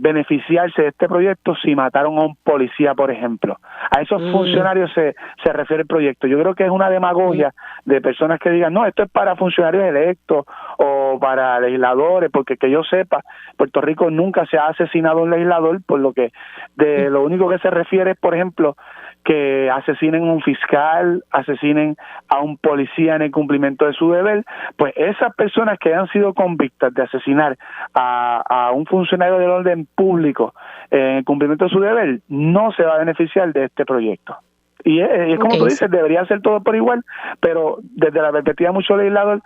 beneficiarse de este proyecto si mataron a un policía, por ejemplo. A esos funcionarios se refiere el proyecto. Yo creo que es una demagogia de personas que digan, no, esto es para funcionarios electos o para legisladores, porque que yo sepa, Puerto Rico nunca se ha asesinado un legislador, por lo que lo único que se refiere es, por ejemplo, que asesinen a un fiscal, asesinen a un policía en el cumplimiento de su deber. Pues esas personas que han sido convictas de asesinar a un funcionario del orden público en el cumplimiento de su deber, no se va a beneficiar de este proyecto. Y es como tú dices, debería ser todo por igual, pero desde la perspectiva de muchos legisladores,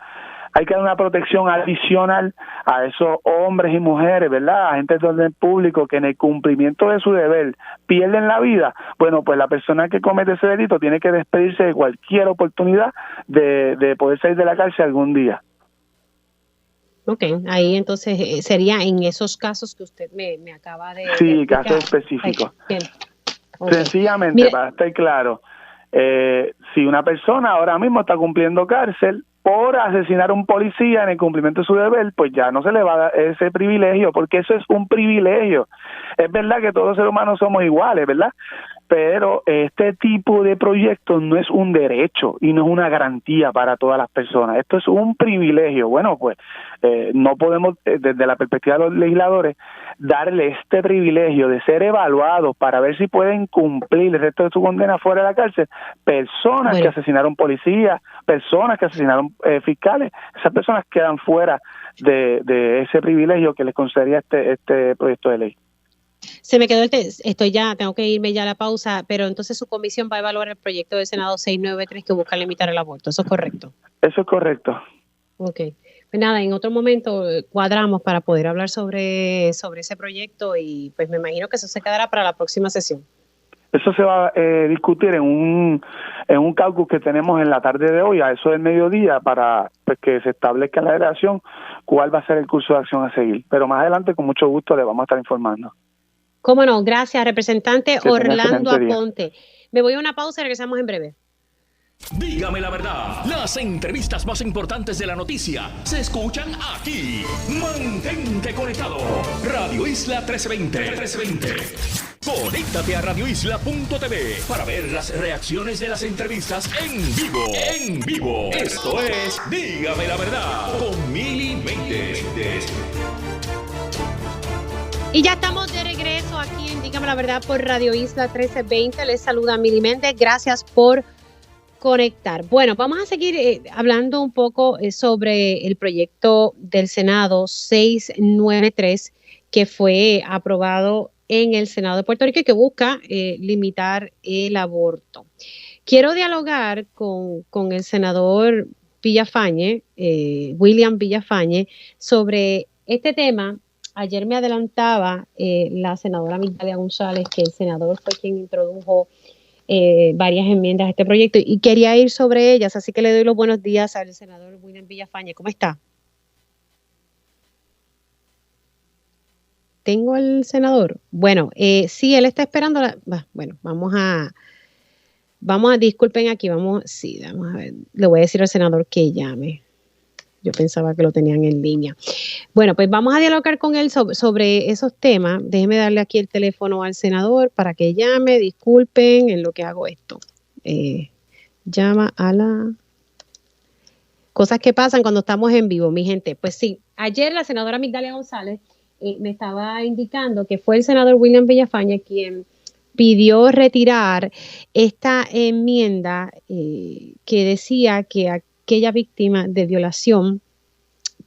hay que dar una protección adicional a esos hombres y mujeres, ¿verdad? Agentes de orden público que en el cumplimiento de su deber pierden la vida. Bueno, pues la persona que comete ese delito tiene que despedirse de cualquier oportunidad de poder salir de la cárcel algún día. Ok, ahí entonces sería en esos casos que usted me acaba de Sí, casos específicos. Bien. Okay. Sencillamente, para estar claro, si una persona ahora mismo está cumpliendo cárcel por asesinar a un policía en el cumplimiento de su deber, pues ya no se le va a dar ese privilegio, porque eso es un privilegio. Es verdad que todos los seres humanos somos iguales, ¿verdad? Pero este tipo de proyectos no es un derecho y no es una garantía para todas las personas. Esto es un privilegio. Bueno, pues no podemos, desde la perspectiva de los legisladores, darle este privilegio de ser evaluados para ver si pueden cumplir el resto de su condena fuera de la cárcel, personas que asesinaron policías, personas que asesinaron fiscales, esas personas quedan fuera de ese privilegio que les concedería este proyecto de ley. Se me quedó tengo que irme ya a la pausa, pero entonces su comisión va a evaluar el proyecto del Senado 693 que busca limitar el aborto, ¿eso es correcto? Eso es correcto. Ok, pues nada, en otro momento cuadramos para poder hablar sobre ese proyecto y pues me imagino que eso se quedará para la próxima sesión. Eso se va a discutir en un caucus que tenemos en la tarde de hoy, a eso del mediodía, para pues, que se establezca en la delegación cuál va a ser el curso de acción a seguir. Pero más adelante, con mucho gusto, le vamos a estar informando. Cómo no, gracias, representante Orlando Aponte. Me voy a una pausa y regresamos en breve. Dígame la verdad, las entrevistas más importantes de la noticia se escuchan aquí. Mantente conectado. Radio Isla 1320. Conéctate a radioisla.tv para ver las reacciones de las entrevistas en vivo. En vivo. Esto es Dígame la verdad con Mili Méndez. Y ya estamos de regreso aquí en Dígame la verdad por Radio Isla 1320. Les saluda Mili Méndez. Gracias por conectar. Bueno, vamos a seguir hablando un poco sobre el proyecto del Senado 693 que fue aprobado en el Senado de Puerto Rico y que busca limitar el aborto. Quiero dialogar con el senador Villafañe, William Villafañe, sobre este tema. Ayer me adelantaba la senadora Migdalia González que el senador fue quien introdujo varias enmiendas a este proyecto y quería ir sobre ellas, así que le doy los buenos días al senador William Villafañe. ¿Cómo está? ¿Tengo al senador? Bueno, sí, él está esperando. Bueno, vamos a, disculpen aquí, vamos a ver, le voy a decir al senador que llame. Yo pensaba que lo tenían en línea. Bueno, pues vamos a dialogar con él sobre esos temas. Déjeme darle aquí el teléfono al senador para que llame. Disculpen en lo que hago esto. Llama a la... Cosas que pasan cuando estamos en vivo, mi gente. Pues sí, ayer la senadora Migdalia González me estaba indicando que fue el senador William Villafañe quien pidió retirar esta enmienda que decía que aquella víctima de violación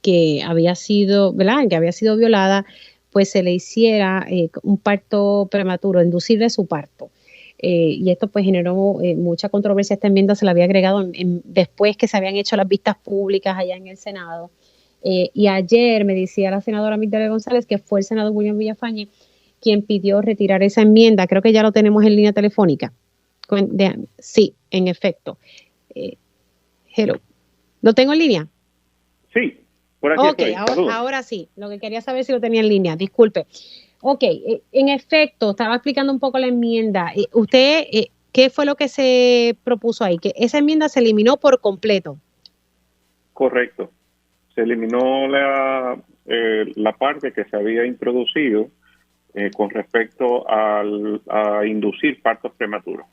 que había sido, ¿verdad?, que había sido violada, pues se le hiciera un parto prematuro, inducirle su parto. Y esto pues generó mucha controversia. Esta enmienda se la había agregado después que se habían hecho las vistas públicas allá en el Senado. Y ayer me decía la senadora Migdalia González que fue el senador William Villafañe quien pidió retirar esa enmienda. Creo que ya lo tenemos en línea telefónica. Sí, en efecto. Hello. ¿Lo tengo en línea? Sí, por aquí estoy. Ahora sí. Lo que quería saber si lo tenía en línea. Disculpe. Ok, en efecto, estaba explicando un poco la enmienda. ¿Usted qué fue lo que se propuso ahí? Que esa enmienda se eliminó por completo. Correcto. Se eliminó la parte que se había introducido con respecto a inducir partos prematuros.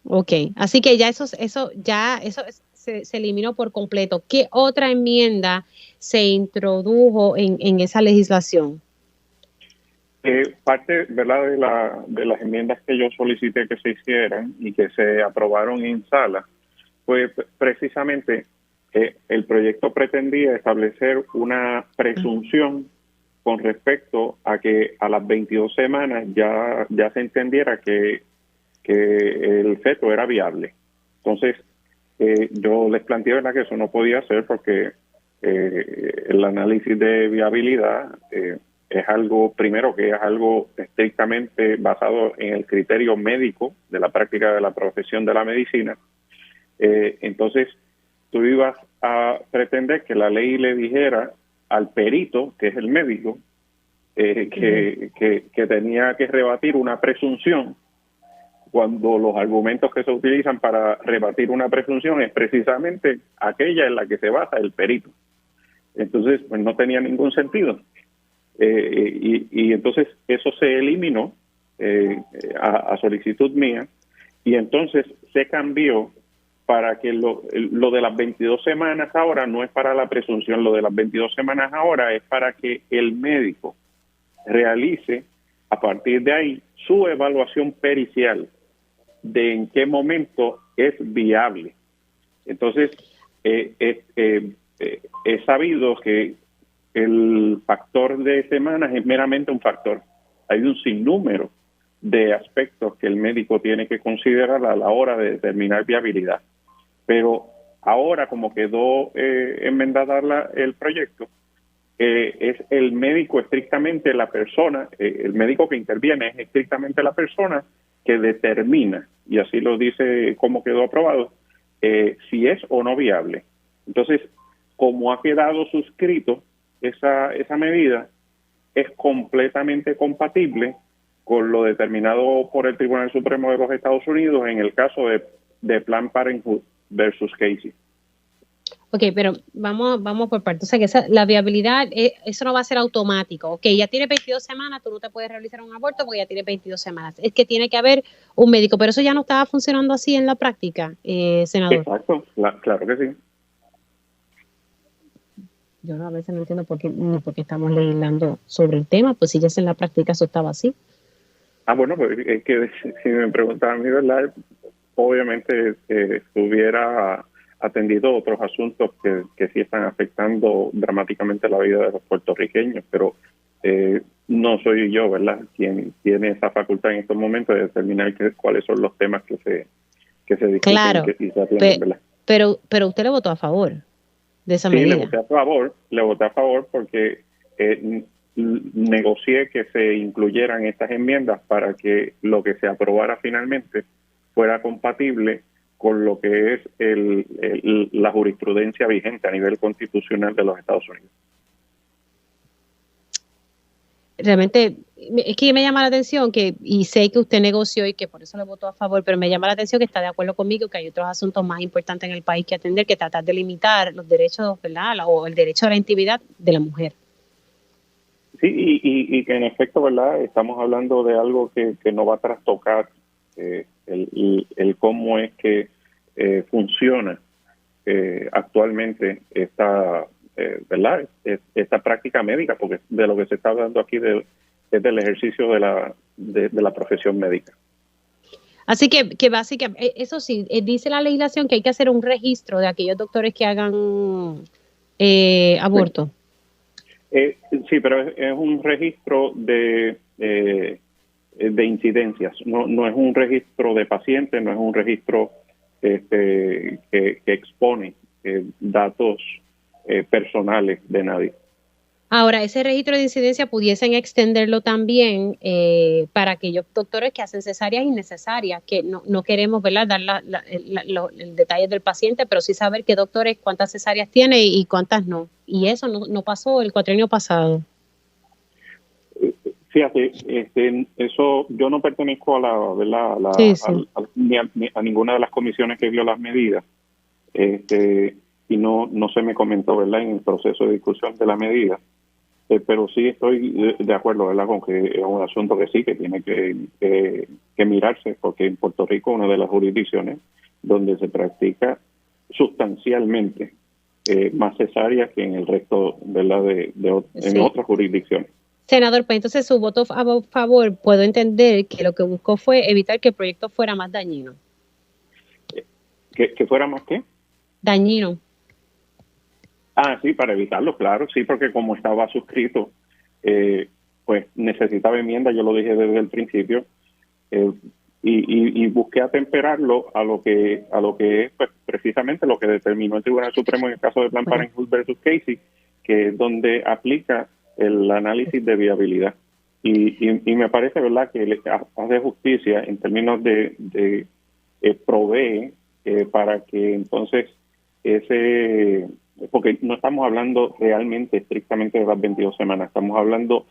Ok, así que ya eso se eliminó por completo. ¿Qué otra enmienda se introdujo en esa legislación? Parte, ¿verdad?, de las enmiendas que yo solicité que se hicieran y que se aprobaron en sala, pues precisamente el proyecto pretendía establecer una presunción con respecto a que a las 22 semanas ya se entendiera que el feto era viable. Entonces, yo les planteé, ¿verdad?, que eso no podía ser porque el análisis de viabilidad es algo, primero, que es algo estrictamente basado en el criterio médico de la práctica de la profesión de la medicina. Entonces, tú ibas a pretender que la ley le dijera al perito, que es el médico, que tenía que rebatir una presunción, cuando los argumentos que se utilizan para rebatir una presunción es precisamente aquella en la que se basa el perito. Entonces, pues no tenía ningún sentido. Y entonces eso se eliminó a solicitud mía, y entonces se cambió para que lo de las 22 semanas ahora no es para la presunción, lo de las 22 semanas ahora es para que el médico realice a partir de ahí su evaluación pericial de en qué momento es viable. Entonces, he sabido que el factor de semanas es meramente un factor. Hay un sinnúmero de aspectos que el médico tiene que considerar a la hora de determinar viabilidad. Pero ahora, como quedó enmendada el proyecto, es el médico estrictamente la persona, el médico que interviene es estrictamente la persona que determina, y así lo dice como quedó aprobado, si es o no viable. Entonces, como ha quedado suscrito esa medida, es completamente compatible con lo determinado por el Tribunal Supremo de los Estados Unidos en el caso de Planned Parenthood versus Casey. Ok, pero vamos por partes. O sea, que la viabilidad, eso no va a ser automático. Ok, ya tiene 22 semanas, tú no te puedes realizar un aborto porque ya tiene 22 semanas. Es que tiene que haber un médico, pero eso ya no estaba funcionando así en la práctica, senador. Exacto, claro que sí. Yo a veces no entiendo por qué estamos legislando sobre el tema, pues si ya en la práctica eso estaba así. Bueno, pues es que si me preguntan a mí, ¿verdad? Obviamente hubiera atendido otros asuntos que sí están afectando dramáticamente la vida de los puertorriqueños, pero no soy yo, ¿verdad?, quien tiene esa facultad en estos momentos de determinar cuáles son los temas que se discuten, claro, y se atienden, ¿verdad? Pero usted le votó a favor de esa medida. Sí, le voté a favor porque negocié que se incluyeran estas enmiendas para que lo que se aprobara finalmente fuera compatible con lo que es la jurisprudencia vigente a nivel constitucional de los Estados Unidos. Realmente, es que me llama la atención y sé que usted negoció y que por eso le votó a favor, pero me llama la atención que está de acuerdo conmigo que hay otros asuntos más importantes en el país que atender, que tratar de limitar los derechos, ¿verdad?, o el derecho a la intimidad de la mujer. Sí, y que en efecto, ¿verdad?, estamos hablando de algo que no va a trastocar el cómo es que funciona actualmente esta ¿verdad?, esta práctica médica, porque de lo que se está hablando aquí es del ejercicio de la profesión médica. Así que básicamente, eso sí, dice la legislación que hay que hacer un registro de aquellos doctores que hagan aborto. Sí, pero es un registro de incidencias, no es un registro de pacientes, no es un registro que expone datos personales de nadie. Ahora, ese registro de incidencia pudiesen extenderlo también para aquellos doctores que hacen cesáreas innecesarias, que no queremos, ¿verdad?, dar el detalle del paciente, pero sí saber qué doctores, cuántas cesáreas tiene y cuántas no. Y eso no pasó el cuatrienio pasado. Fíjate, eso yo no pertenezco a ninguna de las comisiones que vio las medidas, y no se me comentó, ¿verdad?, en el proceso de discusión de la medida, pero sí estoy de acuerdo, ¿verdad?, con que es un asunto que sí, que tiene que mirarse, porque en Puerto Rico es una de las jurisdicciones donde se practica sustancialmente más cesáreas que en el resto, ¿verdad?, en otras jurisdicciones. Senador, pues entonces su voto a favor, puedo entender que lo que buscó fue evitar que el proyecto fuera más dañino. ¿Que fuera más qué? Dañino. Sí, para evitarlo, claro, sí, porque como estaba suscrito, pues necesitaba enmienda, yo lo dije desde el principio, y busqué atemperarlo a lo que es, pues, precisamente lo que determinó el Tribunal Supremo en el caso de Planned Parenthood versus Casey, que es donde aplica el análisis de viabilidad. Y me parece, ¿verdad?, que le hace justicia en términos de provee para que entonces porque no estamos hablando realmente estrictamente de las 22 semanas, estamos hablando,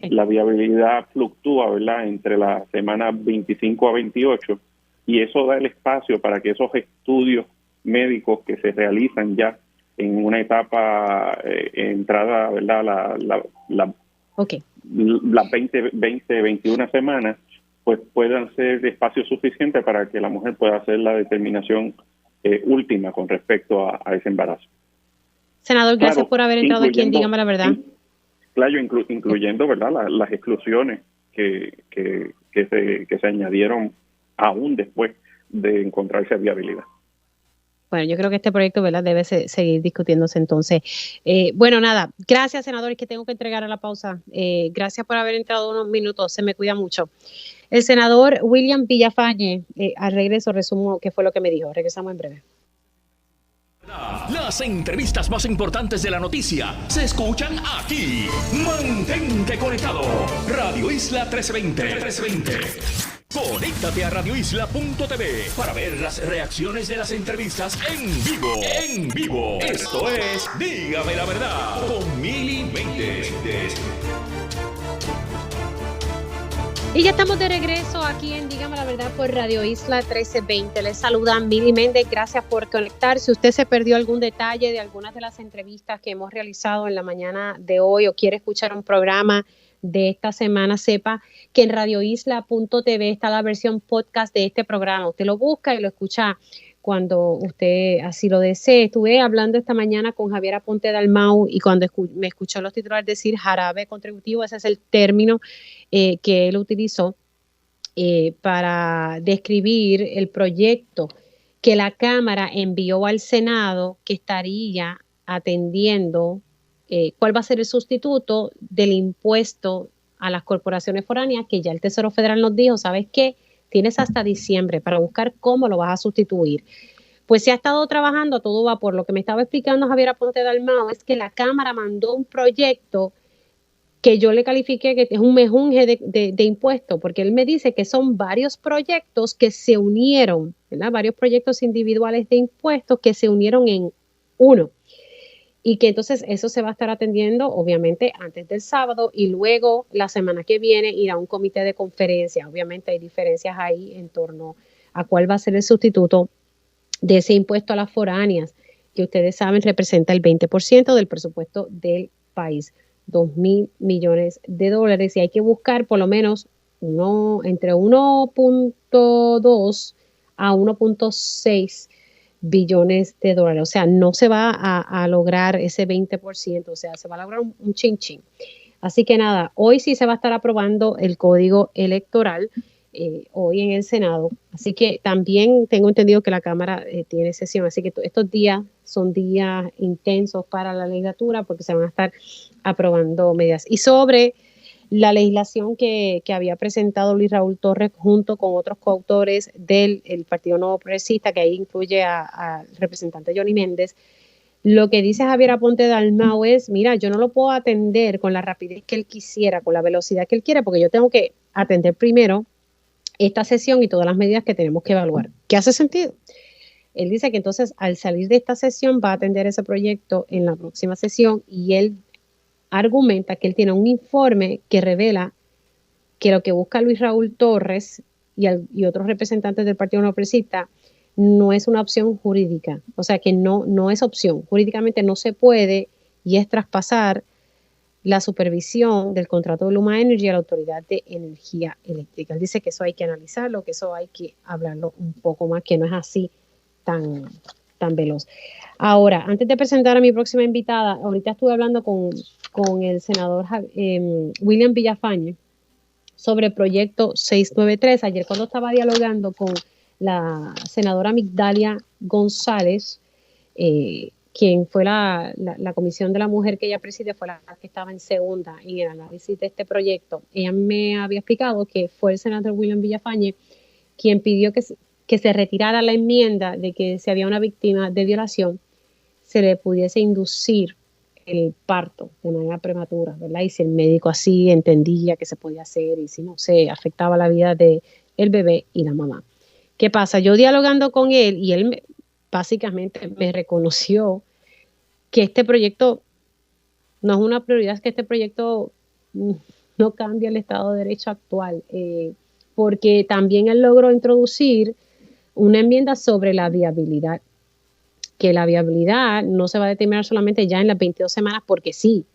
la viabilidad fluctúa, ¿verdad?, entre las semanas 25 a 28, y eso da el espacio para que esos estudios médicos que se realizan ya en una etapa entrada, ¿verdad?, las 21 semanas, pues puedan ser de espacio suficiente para que la mujer pueda hacer la determinación última con respecto a ese embarazo. Senador, gracias por haber entrado aquí en Dígame la Verdad. Claro, incluyendo, ¿verdad?, las exclusiones que se añadieron aún después de encontrarse viabilidad. Bueno, yo creo que este proyecto, ¿verdad?, debe seguir discutiéndose entonces. Bueno, nada, gracias, senadores, que tengo que entregar a la pausa. Gracias por haber entrado unos minutos, se me cuida mucho. El senador William Villafañe, al regreso resumo qué fue lo que me dijo. Regresamos en breve. Las entrevistas más importantes de la noticia se escuchan aquí. Mantente conectado. Radio Isla 1320. Conéctate a radioisla.tv para ver las reacciones de las entrevistas en vivo. Esto es Dígame la Verdad con Mili Méndez. Y ya estamos de regreso aquí en Dígame la Verdad por Radio Isla 1320. Les saluda Mili Méndez. Gracias por conectar. Si usted se perdió algún detalle de algunas de las entrevistas que hemos realizado en la mañana de hoy o quiere escuchar un programa de esta semana, sepa que en radioisla.tv está la versión podcast de este programa. Usted lo busca y lo escucha cuando usted así lo desee. Estuve hablando esta mañana con Javier Aponte Dalmau y cuando me escuchó los titulares decir jarabe contributivo, ese es el término que él utilizó para describir el proyecto que la Cámara envió al Senado, que estaría atendiendo cuál va a ser el sustituto del impuesto a las corporaciones foráneas, que ya el Tesoro Federal nos dijo, ¿sabes qué? Tienes hasta diciembre para buscar cómo lo vas a sustituir. Pues se ha estado trabajando a todo vapor. Lo que me estaba explicando Javier Aponte Dalmau es que la Cámara mandó un proyecto que yo le califiqué que es un mejunje de impuestos, porque él me dice que son varios proyectos que se unieron, ¿verdad? Varios proyectos individuales de impuestos que se unieron en uno. Y que entonces eso se va a estar atendiendo, obviamente, antes del sábado y luego la semana que viene irá a un comité de conferencia. Obviamente hay diferencias ahí en torno a cuál va a ser el sustituto de ese impuesto a las foráneas, que ustedes saben representa el 20% del presupuesto del país, $2,000 millones y hay que buscar por lo menos entre 1.2 a 1.6 billones de dólares, o sea, no se va a lograr ese 20%, o sea, se va a lograr un chin chin. Así que nada, hoy sí se va a estar aprobando el código electoral, hoy en el Senado, así que también tengo entendido que la Cámara tiene sesión, así que estos días son días intensos para la legislatura porque se van a estar aprobando medidas. Y sobre la legislación que había presentado Luis Raúl Torres junto con otros coautores del Partido Nuevo Progresista, que ahí incluye al representante Johnny Méndez, lo que dice Javier Aponte Dalmau es, mira, yo no lo puedo atender con la rapidez que él quisiera, con la velocidad que él quiere, porque yo tengo que atender primero esta sesión y todas las medidas que tenemos que evaluar. ¿Qué hace sentido? Él dice que entonces al salir de esta sesión va a atender ese proyecto en la próxima sesión y él argumenta que él tiene un informe que revela que lo que busca Luis Raúl Torres y otros representantes del Partido Nuevo Progresista no es una opción jurídica, o sea que no es opción, jurídicamente no se puede y es traspasar la supervisión del contrato de Luma Energy a la Autoridad de Energía Eléctrica. Él dice que eso hay que analizarlo, que eso hay que hablarlo un poco más, que no es así tan veloz. Ahora, antes de presentar a mi próxima invitada, ahorita estuve hablando con el senador William Villafañe sobre el proyecto 693. Ayer cuando estaba dialogando con la senadora Migdalia González, quien fue la comisión de la mujer que ella preside, fue la que estaba en segunda en el análisis de este proyecto. Ella me había explicado que fue el senador William Villafañe quien pidió que se retirara la enmienda de que si había una víctima de violación, se le pudiese inducir el parto de manera prematura, ¿verdad? Y si el médico así entendía que se podía hacer y si no, se afectaba la vida del bebé y la mamá. ¿Qué pasa? Yo dialogando con él y él básicamente me reconoció que este proyecto no es una prioridad, que este proyecto no cambia el Estado de Derecho actual, porque también él logró introducir una enmienda sobre la viabilidad, que la viabilidad no se va a determinar solamente ya en las 22 semanas porque sí,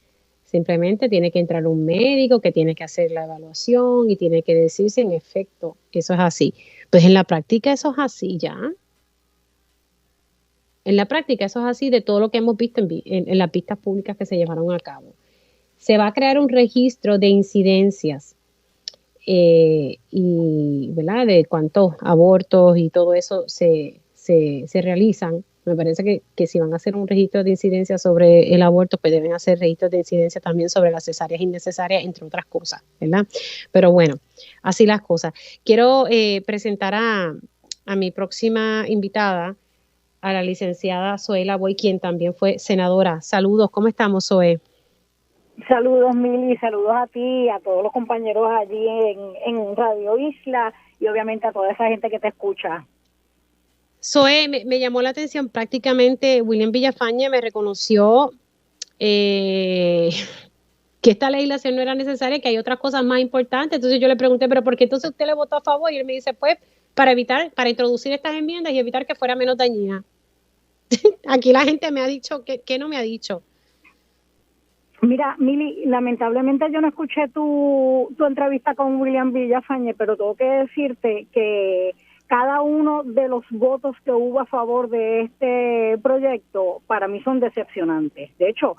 simplemente tiene que entrar un médico que tiene que hacer la evaluación y tiene que decir si en efecto eso es así. Pues en la práctica eso es así ya. En la práctica eso es así de todo lo que hemos visto en las vistas públicas que se llevaron a cabo. se va a crear un registro de incidencias y, ¿verdad?, de cuántos abortos y todo eso se realizan. Me parece que si van a hacer un registro de incidencia sobre el aborto, pues deben hacer registros de incidencia también sobre las cesáreas innecesarias, entre otras cosas, ¿verdad? Pero bueno, así las cosas. Quiero presentar a mi próxima invitada, a la licenciada Zoe Lavoy, quien también fue senadora. Saludos, ¿cómo estamos, Zoe? Saludos, Mili, saludos a ti, a todos los compañeros allí en Radio Isla y obviamente a toda esa gente que te escucha. Zoe, me llamó la atención, prácticamente William Villafañe me reconoció que esta legislación no era necesaria, que hay otras cosas más importantes. Entonces yo le pregunté, ¿pero por qué entonces usted le votó a favor? Y él me dice, pues, para introducir estas enmiendas y evitar que fuera menos dañina. Aquí la gente me ha dicho, ¿qué no me ha dicho? Mira, Mili, lamentablemente yo no escuché tu entrevista con William Villafañe, pero tengo que decirte que cada uno de los votos que hubo a favor de este proyecto para mí son decepcionantes. De hecho,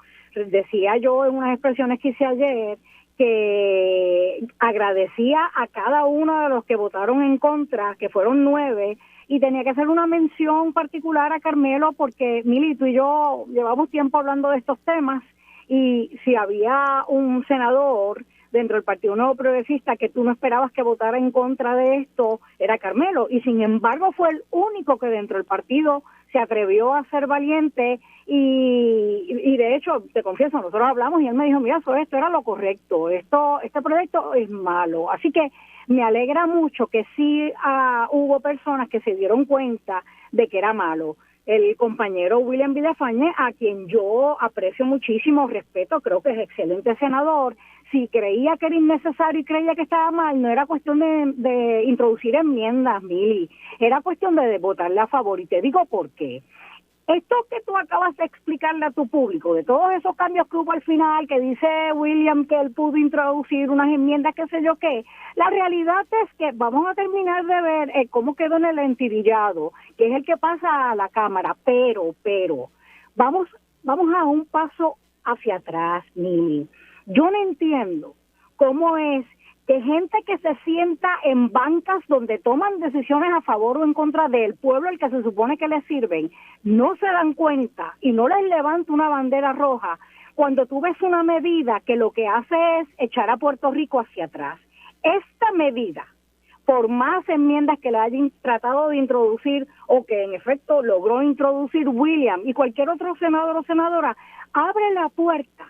decía yo en unas expresiones que hice ayer que agradecía a cada uno de los que votaron en contra, que fueron 9, y tenía que hacer una mención particular a Carmelo porque, Mili, tú y yo llevamos tiempo hablando de estos temas y si había un senador dentro del Partido Nuevo Progresista que tú no esperabas que votara en contra de esto, era Carmelo, y sin embargo fue el único que dentro del partido se atrevió a ser valiente y de hecho, te confieso, nosotros hablamos y él me dijo, mira, esto era lo correcto, este proyecto es malo, así que me alegra mucho que sí hubo personas que se dieron cuenta de que era malo. El compañero William Villafañe, a quien yo aprecio muchísimo, respeto, creo que es excelente senador, si creía que era innecesario y creía que estaba mal, no era cuestión de introducir enmiendas, Mili, era cuestión de votarle a favor, y te digo por qué. Esto que tú acabas de explicarle a tu público, de todos esos cambios que hubo al final, que dice William que él pudo introducir unas enmiendas, qué sé yo qué, la realidad es que vamos a terminar de ver cómo quedó en el entidillado, que es el que pasa a la Cámara, pero, vamos a un paso hacia atrás, Mili. Yo no entiendo cómo es que gente que se sienta en bancas donde toman decisiones a favor o en contra del pueblo al que se supone que les sirven, no se dan cuenta y no les levanta una bandera roja cuando tú ves una medida que lo que hace es echar a Puerto Rico hacia atrás. Esta medida, por más enmiendas que le hayan tratado de introducir o que en efecto logró introducir William y cualquier otro senador o senadora, abre la puerta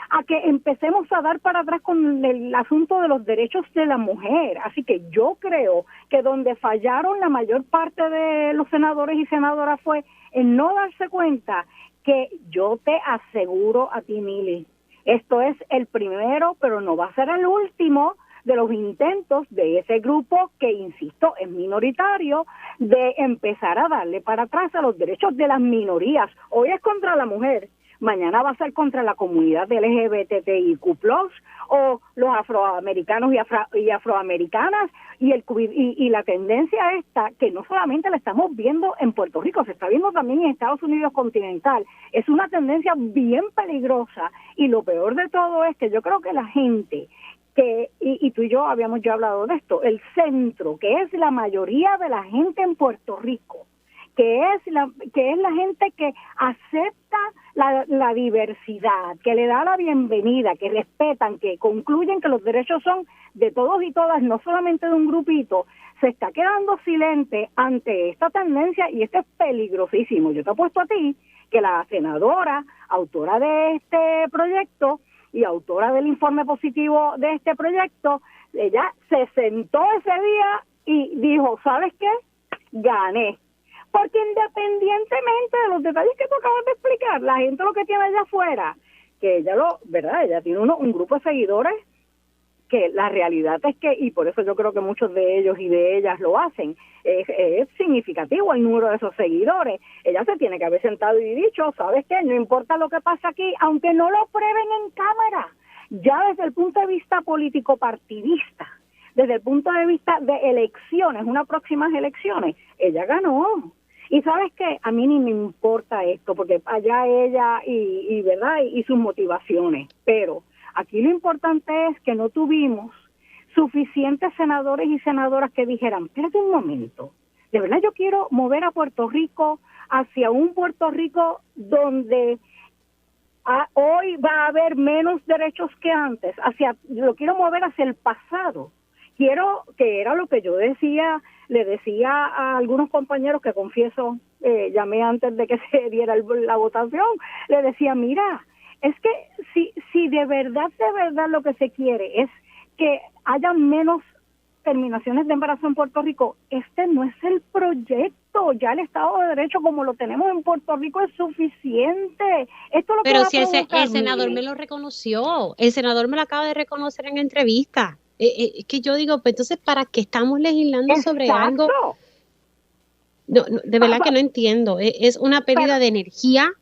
a que empecemos a dar para atrás con el asunto de los derechos de la mujer. Así que yo creo que donde fallaron la mayor parte de los senadores y senadoras fue en no darse cuenta que yo te aseguro a ti, Mili, esto es el primero, pero no va a ser el último de los intentos de ese grupo que, insisto, es minoritario, de empezar a darle para atrás a los derechos de las minorías. Hoy es contra la mujer, mañana va a ser contra la comunidad LGBTIQ+, o los afroamericanos y afroamericanas, y la tendencia esta, que no solamente la estamos viendo en Puerto Rico, se está viendo también en Estados Unidos continental, es una tendencia bien peligrosa, y lo peor de todo es que yo creo que la gente y tú y yo habíamos ya hablado de esto, el centro, que es la mayoría de la gente en Puerto Rico, que es la gente que acepta la diversidad, que le da la bienvenida, que respetan, que concluyen que los derechos son de todos y todas, no solamente de un grupito, se está quedando silente ante esta tendencia, y esto es peligrosísimo. Yo te apuesto a ti que la senadora, autora de este proyecto y autora del informe positivo de este proyecto, ella se sentó ese día y dijo, ¿sabes qué? Gané. Porque independientemente de los detalles que tú acabas de explicar, la gente lo que tiene allá afuera, que ella tiene un grupo de seguidores que la realidad es que, y por eso yo creo que muchos de ellos y de ellas lo hacen, es significativo el número de esos seguidores. Ella se tiene que haber sentado y dicho, ¿sabes qué? No importa lo que pasa aquí, aunque no lo prueben en cámara, ya desde el punto de vista político partidista, desde el punto de vista de elecciones, unas próximas elecciones, ella ganó. Y ¿sabes qué? A mí ni me importa esto, porque allá ella y verdad y sus motivaciones, pero Aquí lo importante es que no tuvimos suficientes senadores y senadoras que dijeran, espérate un momento, de verdad yo quiero mover a Puerto Rico hacia un Puerto Rico donde hoy va a haber menos derechos que antes, lo quiero mover hacia el pasado. Quiero, que era lo que yo le decía a algunos compañeros que confieso, llamé antes de que se diera la votación, le decía, mira, es que si de verdad lo que se quiere es que haya menos terminaciones de embarazo en Puerto Rico, este no es el proyecto, ya el Estado de Derecho como lo tenemos en Puerto Rico es suficiente. Esto es lo Pero que si el senador me lo reconoció, el senador me lo acaba de reconocer en entrevista. Que yo digo, pues entonces, ¿para qué estamos legislando sobre algo? No, de verdad que no entiendo. Es una pérdida de energía,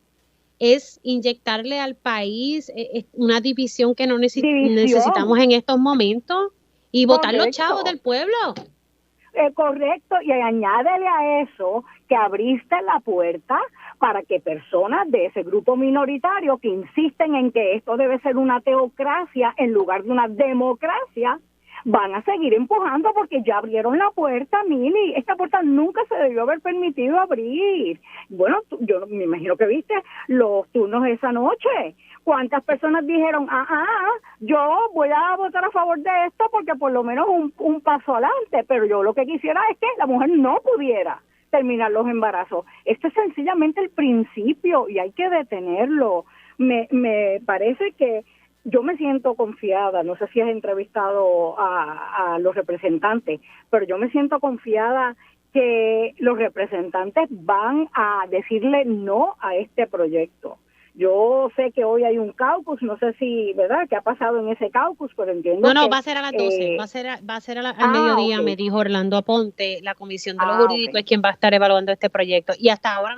es inyectarle al país una división que no necesitamos en estos momentos y votar los chavos del pueblo. Correcto, y añádele a eso que abriste la puerta para que personas de ese grupo minoritario que insisten en que esto debe ser una teocracia en lugar de una democracia, van a seguir empujando porque ya abrieron la puerta, Mili. Esta puerta nunca se debió haber permitido abrir. Bueno, yo me imagino que viste los turnos esa noche. ¿Cuántas personas dijeron, yo voy a votar a favor de esto porque por lo menos un paso adelante? Pero yo lo que quisiera es que la mujer no pudiera terminar los embarazos. Esto es sencillamente el principio y hay que detenerlo. Me parece que yo me siento confiada, no sé si has entrevistado a los representantes, pero yo me siento confiada que los representantes van a decirle no a este proyecto. Yo sé que hoy hay un caucus, no sé si, ¿verdad?, qué ha pasado en ese caucus, pero entiendo No, va a ser a las 12, va a ser al mediodía, okay. Me dijo Orlando Aponte, la Comisión de los Jurídicos es quien va a estar evaluando este proyecto, y hasta ahora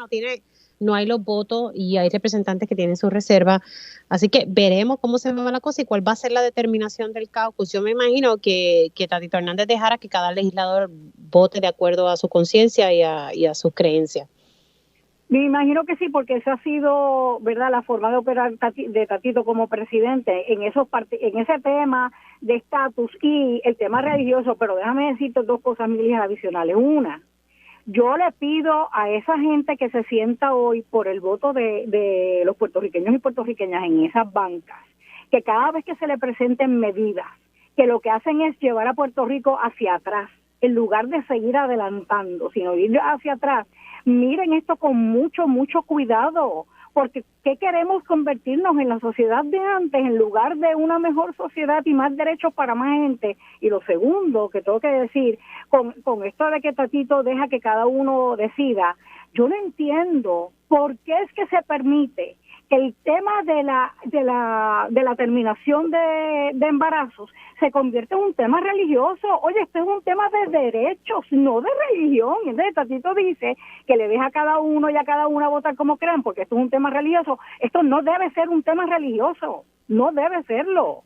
no hay los votos y hay representantes que tienen su reserva, así que veremos cómo se va la cosa y cuál va a ser la determinación del caucus. Yo me imagino que Tatito Hernández dejara que cada legislador vote de acuerdo a su conciencia y a sus creencias. Me imagino que sí, porque esa ha sido, ¿verdad?, la forma de operar de Tatito como presidente en ese tema de estatus y el tema religioso. Pero déjame decirte dos cosas, Milis, adicionales. Una, yo le pido a esa gente que se sienta hoy por el voto de los puertorriqueños y puertorriqueñas en esas bancas, que cada vez que se le presenten medidas, que lo que hacen es llevar a Puerto Rico hacia atrás, en lugar de seguir adelantando, sino ir hacia atrás. Miren esto con mucho cuidado, porque ¿qué queremos convertirnos en la sociedad de antes en lugar de una mejor sociedad y más derechos para más gente? Y lo segundo que tengo que decir, con esto de que Tatito deja que cada uno decida, yo no entiendo por qué es que se permite que el tema de la terminación de embarazos se convierte en un tema religioso. Oye, esto es un tema de derechos, no de religión. Entonces Tatito dice que le deja a cada uno y a cada una votar como crean, porque esto es un tema religioso. Esto no debe ser un tema religioso, no debe serlo.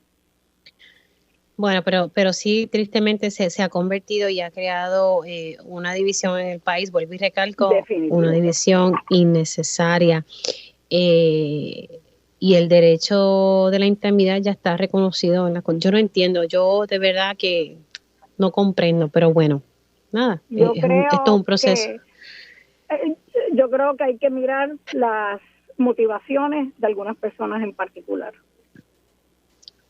Bueno, pero sí, tristemente se ha convertido y ha creado una división en el país, vuelvo y recalco, una división innecesaria. Y el derecho de la intimidad ya está reconocido yo no entiendo, yo de verdad que no comprendo, pero bueno, nada, esto es un proceso. Yo creo que hay que mirar las motivaciones de algunas personas en particular.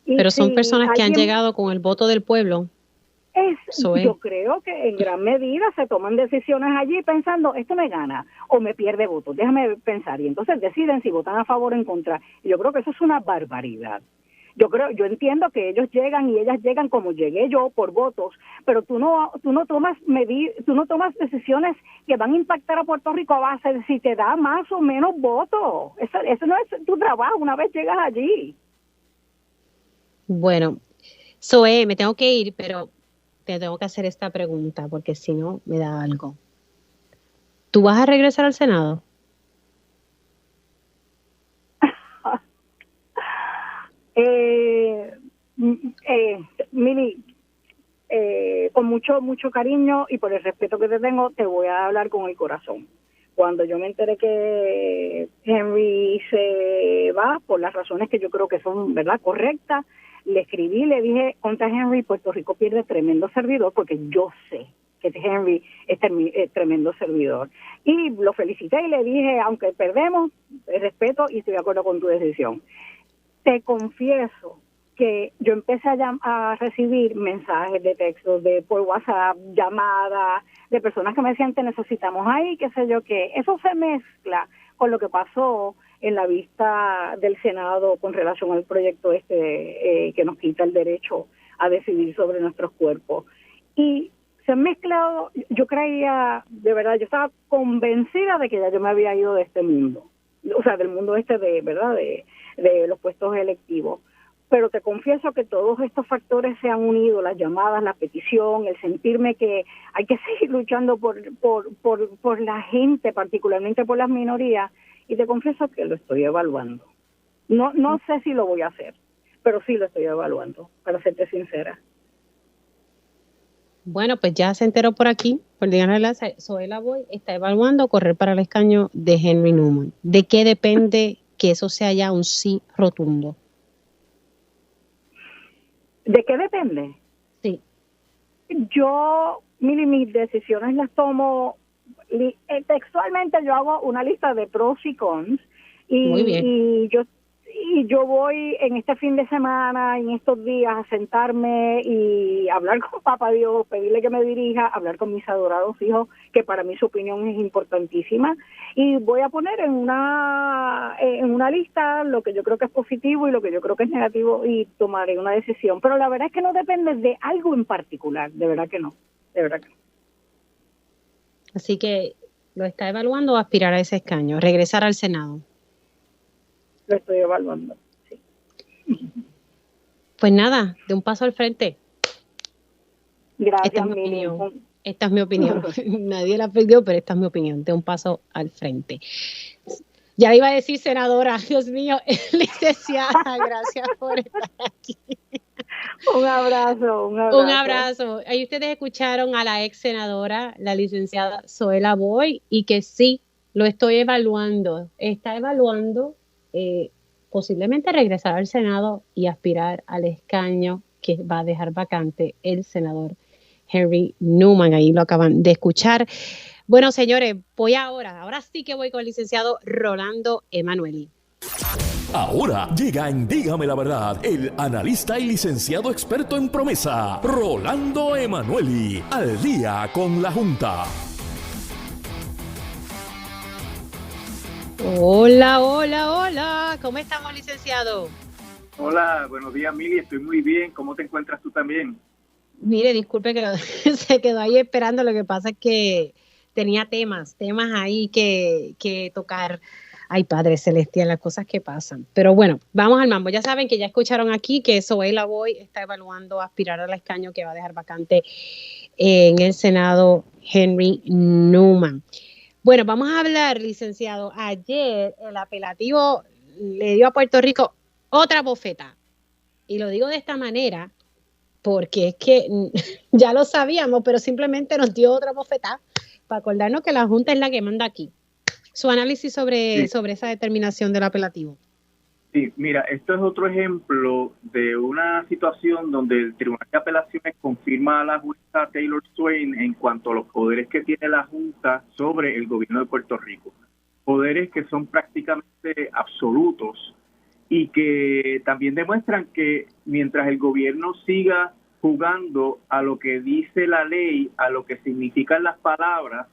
Pero son personas que han llegado con el voto del pueblo. Yo creo que en gran medida se toman decisiones allí pensando, esto me gana o me pierde votos, déjame pensar, y entonces deciden si votan a favor o en contra. Y yo creo que eso es una barbaridad. Yo entiendo que ellos llegan y ellas llegan como llegué yo por votos, pero tú no tomas decisiones que van a impactar a Puerto Rico a base de si te da más o menos votos. Eso no es tu trabajo una vez llegas allí. Bueno, Zoe, me tengo que ir, pero te tengo que hacer esta pregunta porque si no me da algo. ¿Tú vas a regresar al Senado? Mili, con mucho cariño y por el respeto que te tengo, te voy a hablar con el corazón. Cuando yo me enteré que Henry se va, por las razones que yo creo que son, ¿verdad?, correctas, le escribí, le dije, contra Henry, Puerto Rico pierde tremendo servidor, porque yo sé que Henry es tremendo servidor. Y lo felicité y le dije, aunque perdemos, respeto y estoy de acuerdo con tu decisión. Te confieso que yo empecé a recibir mensajes de texto, por WhatsApp, llamadas, de personas que me decían, te necesitamos ahí, qué sé yo qué. Eso se mezcla con lo que pasó en la vista del Senado con relación al proyecto que nos quita el derecho a decidir sobre nuestros cuerpos. Y se han mezclado, yo creía, de verdad, yo estaba convencida de que ya yo me había ido de este mundo, o sea, del mundo ¿verdad?, de los puestos electivos. Pero te confieso que todos estos factores se han unido, las llamadas, la petición, el sentirme que hay que seguir luchando por la gente, particularmente por las minorías, y te confieso que lo estoy evaluando. No sé si lo voy a hacer, pero sí lo estoy evaluando, para serte sincera. Bueno, pues ya se enteró por aquí, por díganle, Zoela Boy está evaluando correr para el escaño de Henry Newman. ¿De qué depende que eso sea ya un sí rotundo? ¿De qué depende? Sí. Yo, mis decisiones las tomo textualmente. Yo hago una lista de pros y cons Muy bien. y yo voy en este fin de semana, en estos días, a sentarme y hablar con Papá Dios, pedirle que me dirija, hablar con mis adorados hijos, que para mí su opinión es importantísima, y voy a poner en una lista lo que yo creo que es positivo y lo que yo creo que es negativo, y tomaré una decisión. Pero la verdad es que no depende de algo en particular, de verdad que no. Así que lo está evaluando aspirar a ese escaño, regresar al Senado. Lo estoy evaluando, sí. Pues nada, de un paso al frente. Gracias, Esta es mi opinión. Nadie la perdió, pero esta es mi opinión. De un paso al frente. Ya iba a decir senadora, Dios mío, licenciada, gracias por estar aquí. Un abrazo. Un abrazo. Ahí ustedes escucharon a la ex senadora, la licenciada Zoela Boy, y que sí, lo estoy evaluando. Está evaluando posiblemente regresar al Senado y aspirar al escaño que va a dejar vacante el senador Henry Newman. Ahí lo acaban de escuchar. Bueno, señores, voy ahora sí que voy con el licenciado Rolando Emanueli. Ahora llega en Dígame la Verdad, el analista y licenciado experto en promesa, Rolando Emanueli, al día con la Junta. Hola, ¿cómo estamos, licenciado? Hola, buenos días, Mili, estoy muy bien, ¿cómo te encuentras tú también? Mire, disculpe que se quedó ahí esperando, lo que pasa es que tenía temas ahí que tocar. Ay, Padre Celestial, las cosas que pasan. Pero bueno, vamos al mambo. Ya saben que ya escucharon aquí que Zoela Boy está evaluando aspirar al escaño que va a dejar vacante en el Senado Henry Newman. Bueno, vamos a hablar, licenciado. Ayer el apelativo le dio a Puerto Rico otra bofeta. Y lo digo de esta manera porque es que ya lo sabíamos, pero simplemente nos dio otra bofeta para acordarnos que la Junta es la que manda aquí. Su análisis sobre esa determinación del apelativo. Sí, mira, esto es otro ejemplo de una situación donde el Tribunal de Apelaciones confirma a la jueza Taylor Swain en cuanto a los poderes que tiene la Junta sobre el gobierno de Puerto Rico. Poderes que son prácticamente absolutos y que también demuestran que mientras el gobierno siga jugando a lo que dice la ley, a lo que significan las palabras,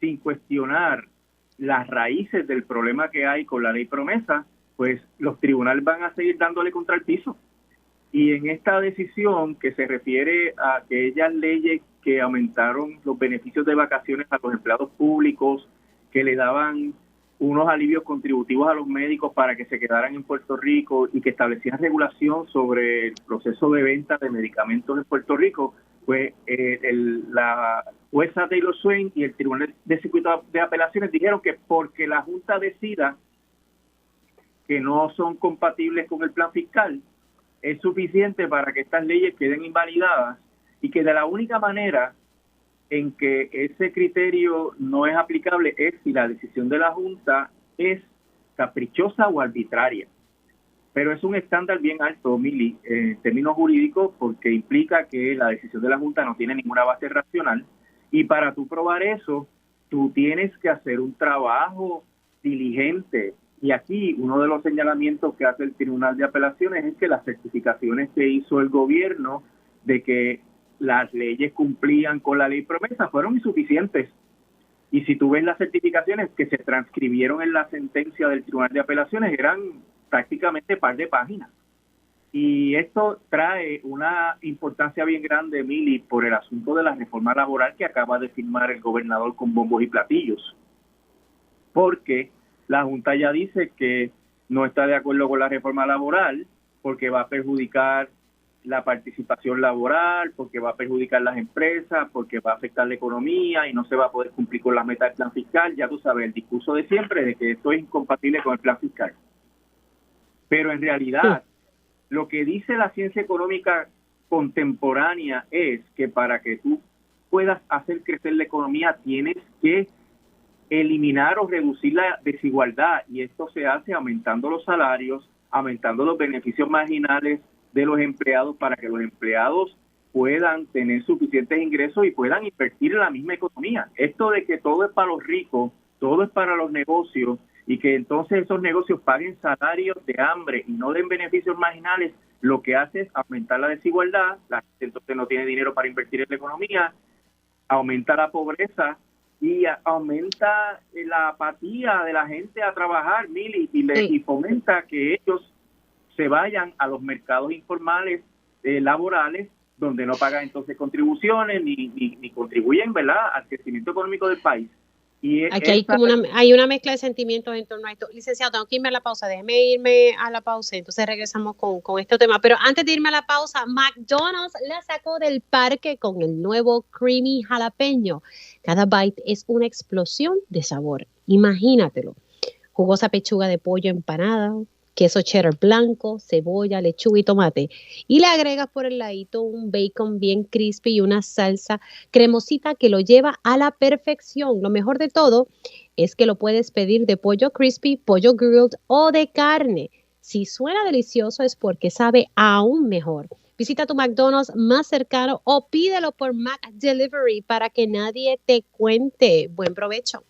sin cuestionar las raíces del problema que hay con la ley promesa, pues los tribunales van a seguir dándole contra el piso. Y en esta decisión que se refiere a aquellas leyes que aumentaron los beneficios de vacaciones a los empleados públicos, que le daban unos alivios contributivos a los médicos para que se quedaran en Puerto Rico y que establecían regulación sobre el proceso de venta de medicamentos en Puerto Rico, pues la jueza Taylor Swain y el Tribunal de Circuito de Apelaciones dijeron que porque la Junta decida que no son compatibles con el plan fiscal, es suficiente para que estas leyes queden invalidadas y que de la única manera en que ese criterio no es aplicable es si la decisión de la Junta es caprichosa o arbitraria. Pero es un estándar bien alto, Mili, en términos jurídicos, porque implica que la decisión de la Junta no tiene ninguna base racional, y para tú probar eso, tú tienes que hacer un trabajo diligente. Y aquí uno de los señalamientos que hace el Tribunal de Apelaciones es que las certificaciones que hizo el gobierno de que las leyes cumplían con la ley promesa fueron insuficientes. Y si tú ves las certificaciones que se transcribieron en la sentencia del Tribunal de Apelaciones, eran prácticamente par de páginas. Y esto trae una importancia bien grande, Mili, por el asunto de la reforma laboral que acaba de firmar el gobernador con bombos y platillos. Porque la Junta ya dice que no está de acuerdo con la reforma laboral porque va a perjudicar la participación laboral, porque va a perjudicar las empresas, porque va a afectar la economía y no se va a poder cumplir con las metas del plan fiscal. Ya tú sabes, el discurso de siempre de que esto es incompatible con el plan fiscal. Pero en realidad, lo que dice la ciencia económica contemporánea es que para que tú puedas hacer crecer la economía tienes que eliminar o reducir la desigualdad, y esto se hace aumentando los salarios, aumentando los beneficios marginales de los empleados para que los empleados puedan tener suficientes ingresos y puedan invertir en la misma economía. Esto de que todo es para los ricos, todo es para los negocios, y que entonces esos negocios paguen salarios de hambre y no den beneficios marginales, lo que hace es aumentar la desigualdad. La gente entonces no tiene dinero para invertir en la economía, aumenta la pobreza y aumenta la apatía de la gente a trabajar, Mili, y fomenta que ellos se vayan a los mercados informales laborales, donde no pagan entonces contribuciones ni contribuyen, ¿verdad?, al crecimiento económico del país. Y aquí hay una mezcla de sentimientos en torno a esto. Licenciado, tengo que irme a la pausa, déjeme irme a la pausa, entonces regresamos con este tema. Pero antes de irme a la pausa, McDonald's la sacó del parque con el nuevo Creamy Jalapeño. Cada bite es una explosión de sabor, imagínatelo. Jugosa pechuga de pollo empanada, queso cheddar blanco, cebolla, lechuga y tomate. Y le agregas por el ladito un bacon bien crispy y una salsa cremosita que lo lleva a la perfección. Lo mejor de todo es que lo puedes pedir de pollo crispy, pollo grilled o de carne. Si suena delicioso es porque sabe aún mejor. Visita tu McDonald's más cercano o pídelo por McDelivery para que nadie te cuente. Buen provecho.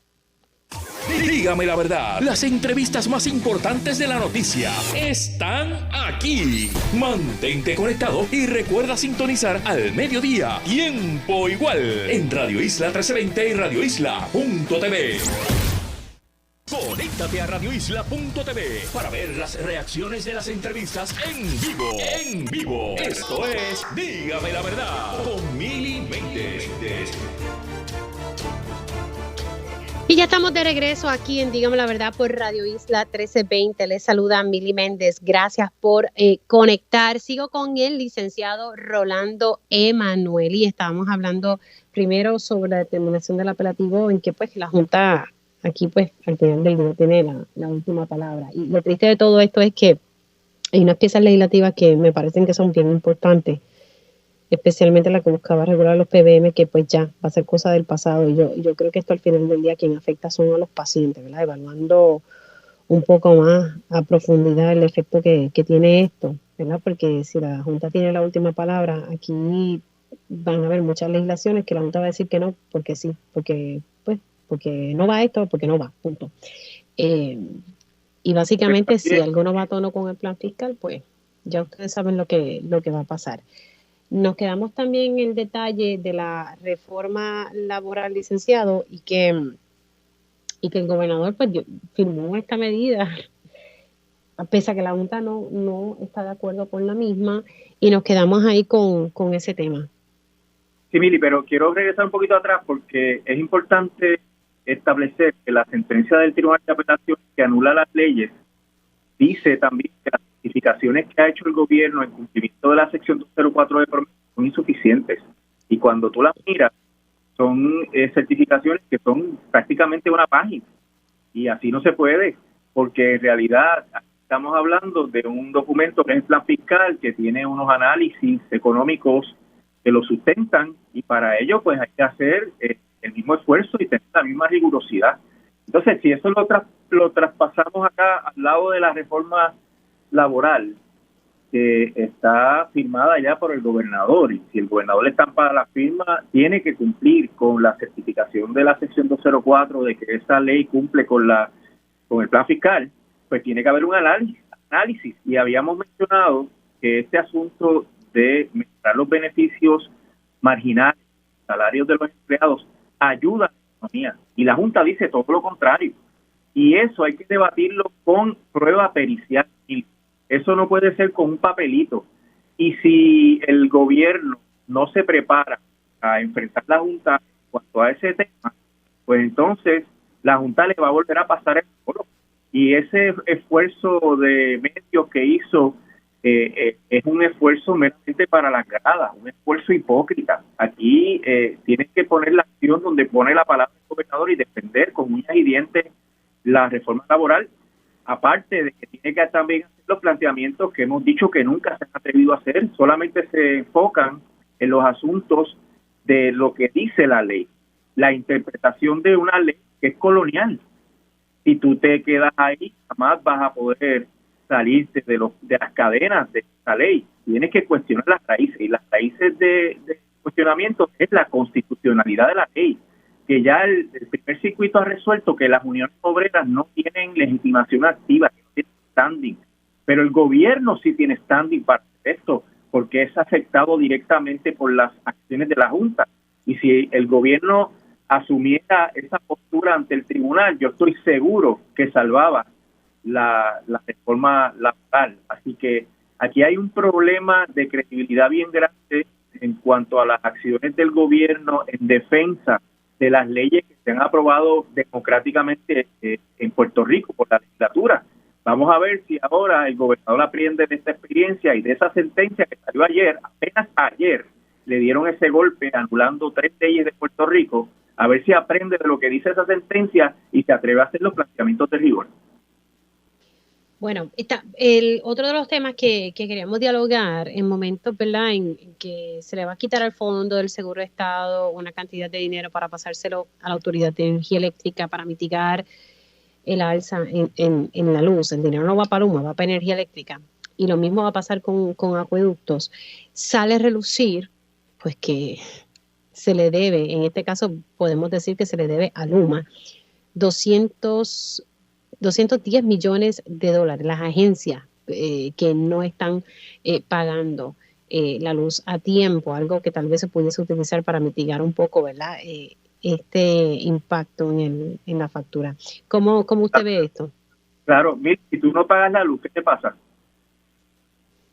Dígame la verdad, las entrevistas más importantes de la noticia están aquí. Mantente conectado y recuerda sintonizar al mediodía, tiempo igual, en Radio Isla 1320 y radioisla.tv. Conéctate a radioisla.tv para ver las reacciones de las entrevistas en vivo. En vivo. Esto es Dígame la verdad con Mili Méndez. Y ya estamos de regreso aquí en Dígame la Verdad por Radio Isla 1320. Les saluda Mili Méndez. Gracias por conectar. Sigo con el licenciado Rolando Emanuel y estábamos hablando primero sobre la determinación del apelativo en que pues la Junta aquí pues al final del día tiene la última palabra. Y lo triste de todo esto es que hay unas piezas legislativas que me parecen que son bien importantes, especialmente la que buscaba regular los PBM, que pues ya va a ser cosa del pasado. Y yo creo que esto al final del día quien afecta son a los pacientes, ¿verdad? Evaluando un poco más a profundidad el efecto que tiene esto, ¿verdad? Porque si la Junta tiene la última palabra, aquí van a haber muchas legislaciones que la Junta va a decir que no, porque sí, porque no va esto, porque no va, punto. Y básicamente si algo no va a tono con el plan fiscal, pues ya ustedes saben lo que va a pasar. Nos quedamos también en el detalle de la reforma laboral, licenciado, y que el gobernador pues firmó esta medida, a pesar de que la Junta no está de acuerdo con la misma, y nos quedamos ahí con ese tema. Sí, Mili, pero quiero regresar un poquito atrás porque es importante establecer que la sentencia del Tribunal de Apelación que anula las leyes dice también que las certificaciones que ha hecho el gobierno en cumplimiento de la sección 204 de promesa son insuficientes. Y cuando tú las miras, son certificaciones que son prácticamente una página. Y así no se puede, porque en realidad estamos hablando de un documento que es el plan fiscal, que tiene unos análisis económicos que lo sustentan y para ello pues hay que hacer el mismo esfuerzo y tener la misma rigurosidad. Entonces, si eso lo traspasamos acá al lado de la reforma laboral, que está firmada ya por el gobernador, y si el gobernador le estampa la firma, tiene que cumplir con la certificación de la sección 204 de que esa ley cumple con el plan fiscal, pues tiene que haber un análisis. Y habíamos mencionado que este asunto de mejorar los beneficios marginales, salarios de los empleados, ayuda a la economía. Y la Junta dice todo lo contrario. Y eso hay que debatirlo con prueba pericial. Y eso no puede ser con un papelito. Y si el gobierno no se prepara a enfrentar la Junta en cuanto a ese tema, pues entonces la Junta le va a volver a pasar el foro. Y ese esfuerzo de medios que hizo es un esfuerzo meramente para las gradas, un esfuerzo hipócrita. Aquí tienes que poner la acción donde pone la palabra del gobernador y defender con uñas y dientes la reforma laboral, aparte de que tiene que también hacer los planteamientos que hemos dicho que nunca se han atrevido a hacer, solamente se enfocan en los asuntos de lo que dice la ley, la interpretación de una ley que es colonial. Si tú te quedas ahí, jamás vas a poder salirte de las cadenas de esta ley. Tienes que cuestionar las raíces, y las raíces de cuestionamiento es la constitucionalidad de la ley, que ya el primer circuito ha resuelto que las uniones obreras no tienen legitimación activa, que no tienen standing, pero el gobierno sí tiene standing para esto, porque es afectado directamente por las acciones de la Junta. Y si el gobierno asumiera esa postura ante el tribunal, yo estoy seguro que salvaba la reforma laboral. Así que aquí hay un problema de credibilidad bien grande en cuanto a las acciones del gobierno en defensa de las leyes que se han aprobado democráticamente en Puerto Rico por la legislatura. Vamos a ver si ahora el gobernador aprende de esta experiencia y de esa sentencia que salió ayer. Apenas ayer le dieron ese golpe anulando 3 leyes de Puerto Rico. A ver si aprende de lo que dice esa sentencia y se atreve a hacer los planteamientos de rigor. Bueno, otro de los temas que queríamos dialogar en momentos, ¿verdad?, en que se le va a quitar al Fondo del Seguro de Estado una cantidad de dinero para pasárselo a la Autoridad de Energía Eléctrica para mitigar el alza en la luz. El dinero no va para Luma, va para energía eléctrica. Y lo mismo va a pasar con acueductos. Sale a relucir, pues que se le debe, en este caso podemos decir que se le debe a Luma, 210 millones de dólares, las agencias que no están pagando la luz a tiempo, algo que tal vez se pudiese utilizar para mitigar un poco, ¿verdad?, este impacto en la factura. ¿Cómo usted ve esto? Claro, mira, si tú no pagas la luz, ¿qué te pasa?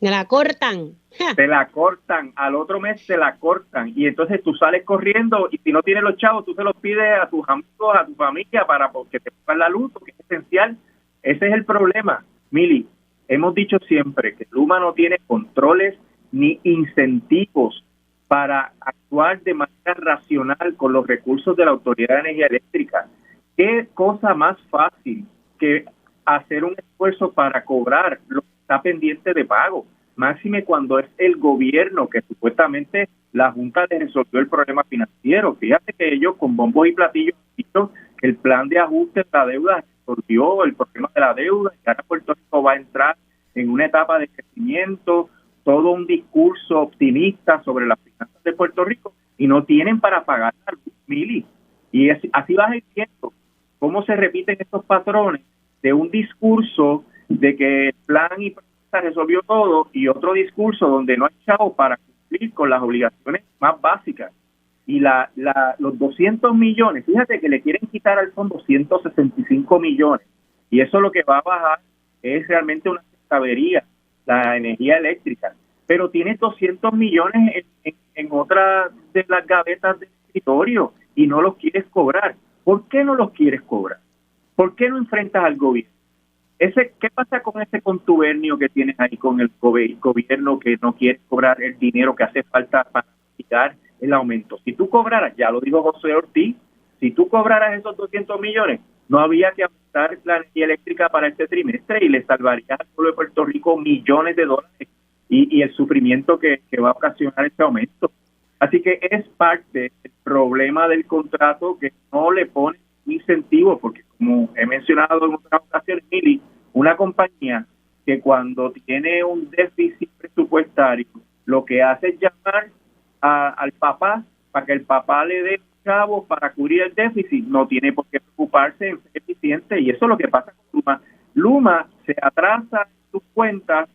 Me la cortan. Te la cortan, al otro mes te la cortan, y entonces tú sales corriendo, y si no tienes los chavos, tú se los pides a tus amigos, a tu familia, porque te pongan la luz, porque es esencial. Ese es el problema, Mili. Hemos dicho siempre que Luma no tiene controles ni incentivos para actuar de manera racional con los recursos de la Autoridad de Energía Eléctrica. ¿Qué cosa más fácil que hacer un esfuerzo para cobrar lo que está pendiente de pago? Máxime cuando es el gobierno que supuestamente la Junta le resolvió el problema financiero. Fíjate que ellos con bombos y platillos han dicho que el plan de ajuste de la deuda resolvió el problema de la deuda, y ahora Puerto Rico va a entrar en una etapa de crecimiento, todo un discurso optimista sobre las finanzas de Puerto Rico, y no tienen para pagar la luz, Mili. Y así vas viendo cómo se repiten estos patrones de un discurso de que el plan y resolvió todo, y otro discurso donde no hay chavo para cumplir con las obligaciones más básicas. Y los 200 millones, fíjate que le quieren quitar al fondo 165 millones, y eso lo que va a bajar es realmente una pescadería, la energía eléctrica, pero tiene 200 millones en otra de las gavetas del escritorio y no los quieres cobrar. ¿Por qué no los quieres cobrar? ¿Por qué no enfrentas al gobierno? ¿Qué pasa con ese contubernio que tienes ahí con el gobierno que no quiere cobrar el dinero que hace falta para mitigar el aumento? Si tú cobraras, ya lo dijo José Ortiz, si tú cobraras esos 200 millones, no había que aumentar la energía eléctrica para este trimestre y le salvaría al pueblo de Puerto Rico millones de dólares y el sufrimiento que va a ocasionar este aumento. Así que es parte del problema del contrato que no le pone incentivo, porque como he mencionado en otras ocasiones, Mili, una compañía que cuando tiene un déficit presupuestario, lo que hace es llamar al papá para que el papá le dé chavos para cubrir el déficit, no tiene por qué preocuparse en ser eficiente, y eso es lo que pasa con Luma. Luma se atrasa en sus cuentas,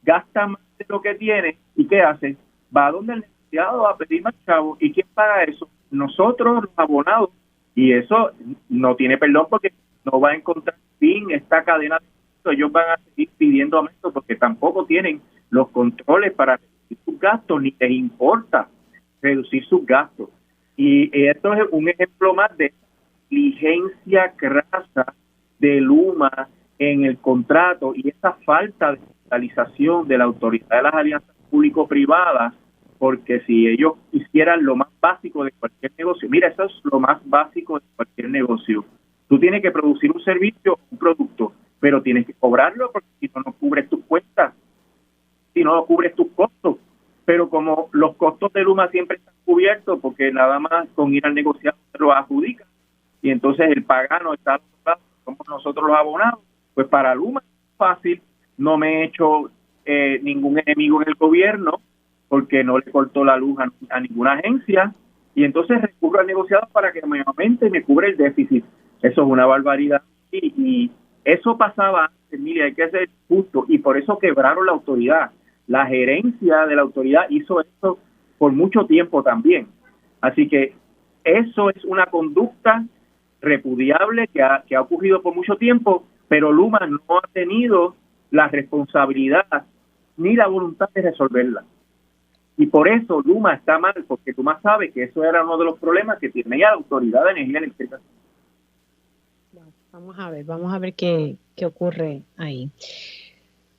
gasta más de lo que tiene, ¿y qué hace? Va donde el negociado a pedir más chavos, ¿y quién paga eso? Nosotros, los abonados, y eso no tiene perdón porque no va a encontrar fin esta cadena de aumento. Ellos van a seguir pidiendo aumento porque tampoco tienen los controles para reducir sus gastos, ni les importa reducir sus gastos. Y esto es un ejemplo más de negligencia crasa de Luma en el contrato y esa falta de fiscalización de la autoridad de las alianzas público-privadas, porque si ellos hicieran lo más básico de cualquier negocio, mira, eso es lo más básico de cualquier negocio. Tú tienes que producir un servicio o un producto, pero tienes que cobrarlo porque si no, no cubres tus cuentas, si no cubres tus costos. Pero como los costos de Luma siempre están cubiertos, porque nada más con ir al negociado se los adjudica, y entonces el pagano está al otro lado, somos nosotros los abonados, pues para Luma es fácil, no me he hecho ningún enemigo en el gobierno, porque no le cortó la luz a ninguna agencia, y entonces recurro al negociado para que nuevamente me cubre el déficit. Eso es una barbaridad, y eso pasaba antes, Emilia, hay que ser justo, y por eso quebraron la autoridad. La gerencia de la autoridad hizo esto por mucho tiempo también. Así que eso es una conducta repudiable que ha ocurrido por mucho tiempo, pero Luma no ha tenido la responsabilidad ni la voluntad de resolverla. Y por eso Luma está mal, porque Luma sabe que eso era uno de los problemas que tenía la Autoridad de Energía Eléctrica. Vamos a ver qué ocurre ahí.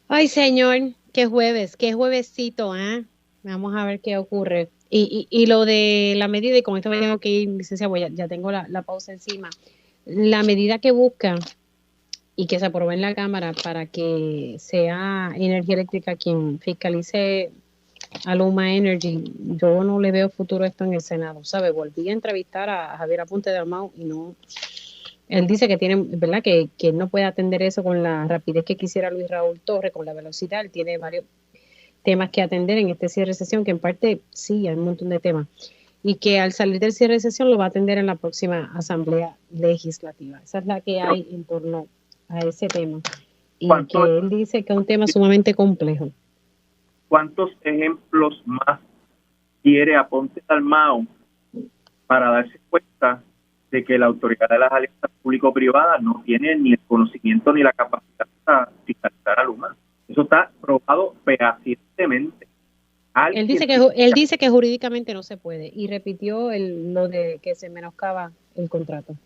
Ay, señor, qué juevesito, ¿eh? Vamos a ver qué ocurre. Y lo de la medida, y con esto me tengo que ir, licenciado, ya tengo la pausa encima. La medida que busca y que se aprobó en la Cámara para que sea Energía Eléctrica quien fiscalice a Luma Energy, yo no le veo futuro esto en el Senado, ¿sabe? Volví a entrevistar a Javier Aponte de Dalmau y no, él dice que tiene, ¿verdad? Que no puede atender eso con la rapidez que quisiera Luis Raúl Torres, con la velocidad. Él tiene varios temas que atender en este cierre de sesión, que en parte sí, hay un montón de temas, y que al salir del cierre de sesión lo va a atender en la próxima Asamblea Legislativa. Esa es la que hay en torno a ese tema, y que él dice que es un tema sumamente complejo. ¿Cuántos ejemplos más quiere Aponte Dalmau para darse cuenta de que la autoridad de las alianzas público-privadas no tiene ni el conocimiento ni la capacidad para fiscalizar a Luma? Eso está probado fehacientemente. Él dice que jurídicamente no se puede, y repitió lo de que se menoscaba el contrato.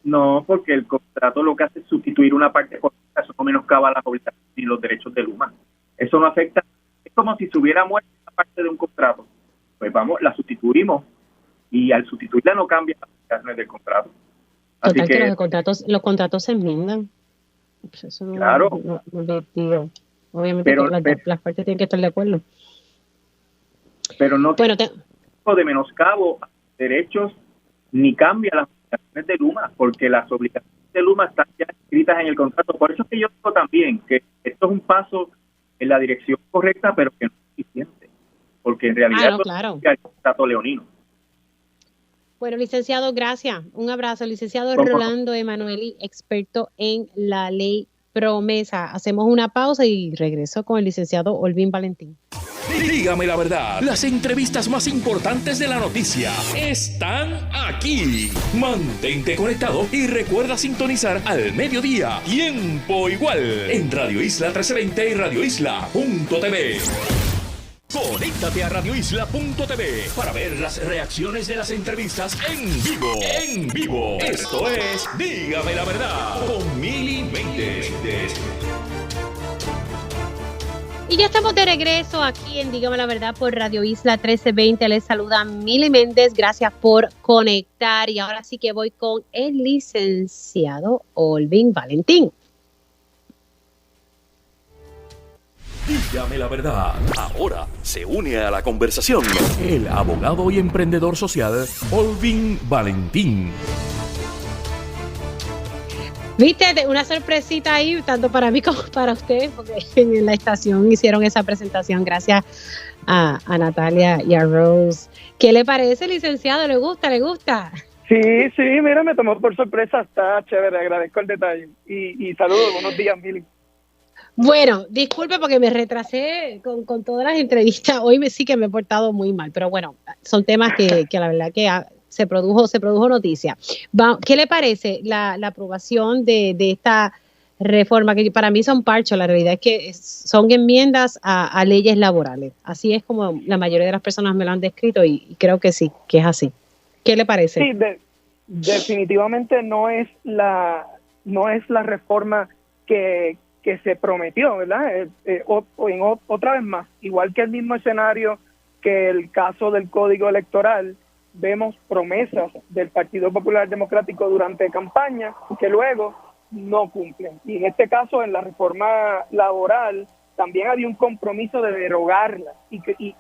No, porque el contrato lo que hace es sustituir una parte correcta, eso no menoscaba las obligaciones ni los derechos de Luma. Eso no afecta, es como si se hubiera muerto una parte de un contrato. Pues vamos, la sustituimos, y al sustituirla no cambia las obligaciones del contrato. Así Total, que los contratos se enmiendan. Pues eso no, claro. No, obviamente pero, las partes tienen que estar de acuerdo. Pero no tiene de menoscabo a derechos ni cambia las obligaciones de Luma, porque las obligaciones de Luma están ya escritas en el contrato. Por eso es que yo digo también que esto es un paso en la dirección correcta, pero que no es suficiente, porque en realidad claro. Es el contrato leonino. Bueno, licenciado, gracias. Un abrazo. Licenciado Rolando Emanueli, experto en la ley promesa. Hacemos una pausa y regreso con el licenciado Olvin Valentín. Dígame la verdad, las entrevistas más importantes de la noticia están aquí. Mantente conectado y recuerda sintonizar al mediodía, tiempo igual, en Radio Isla 1320 y radioisla.tv. Conéctate a radioisla.tv para ver las reacciones de las entrevistas en vivo. En vivo. Esto es Dígame la verdad con Mili Méndez. Y ya estamos de regreso aquí en Dígame la Verdad por Radio Isla 1320. Les saluda Mili Méndez. Gracias por conectar. Y ahora sí que voy con el licenciado Olvin Valentín. Dígame la verdad. Ahora se une a la conversación el abogado y emprendedor social Olvin Valentín. Viste, una sorpresita ahí, tanto para mí como para ustedes, porque en la estación hicieron esa presentación. Gracias a Natalia y a Rose. ¿Qué le parece, licenciado? ¿Le gusta? ¿Le gusta? Sí, mira, me tomó por sorpresa, está chévere, agradezco el detalle. Y saludos, buenos días, Mili. Bueno, disculpe porque me retrasé con todas las entrevistas. Hoy sí que me he portado muy mal, pero bueno, son temas que la verdad que se produjo noticia. ¿Qué le parece la aprobación de esta reforma? Que para mí son parchos, la realidad es que son enmiendas a leyes laborales. Así es como la mayoría de las personas me lo han descrito y creo que sí, que es así. ¿Qué le parece? Sí, definitivamente no es la reforma que se prometió, ¿verdad? Otra vez más, igual que el mismo escenario que el caso del Código Electoral, vemos promesas del Partido Popular Democrático durante campaña que luego no cumplen. Y en este caso, en la reforma laboral, también había un compromiso de derogarla y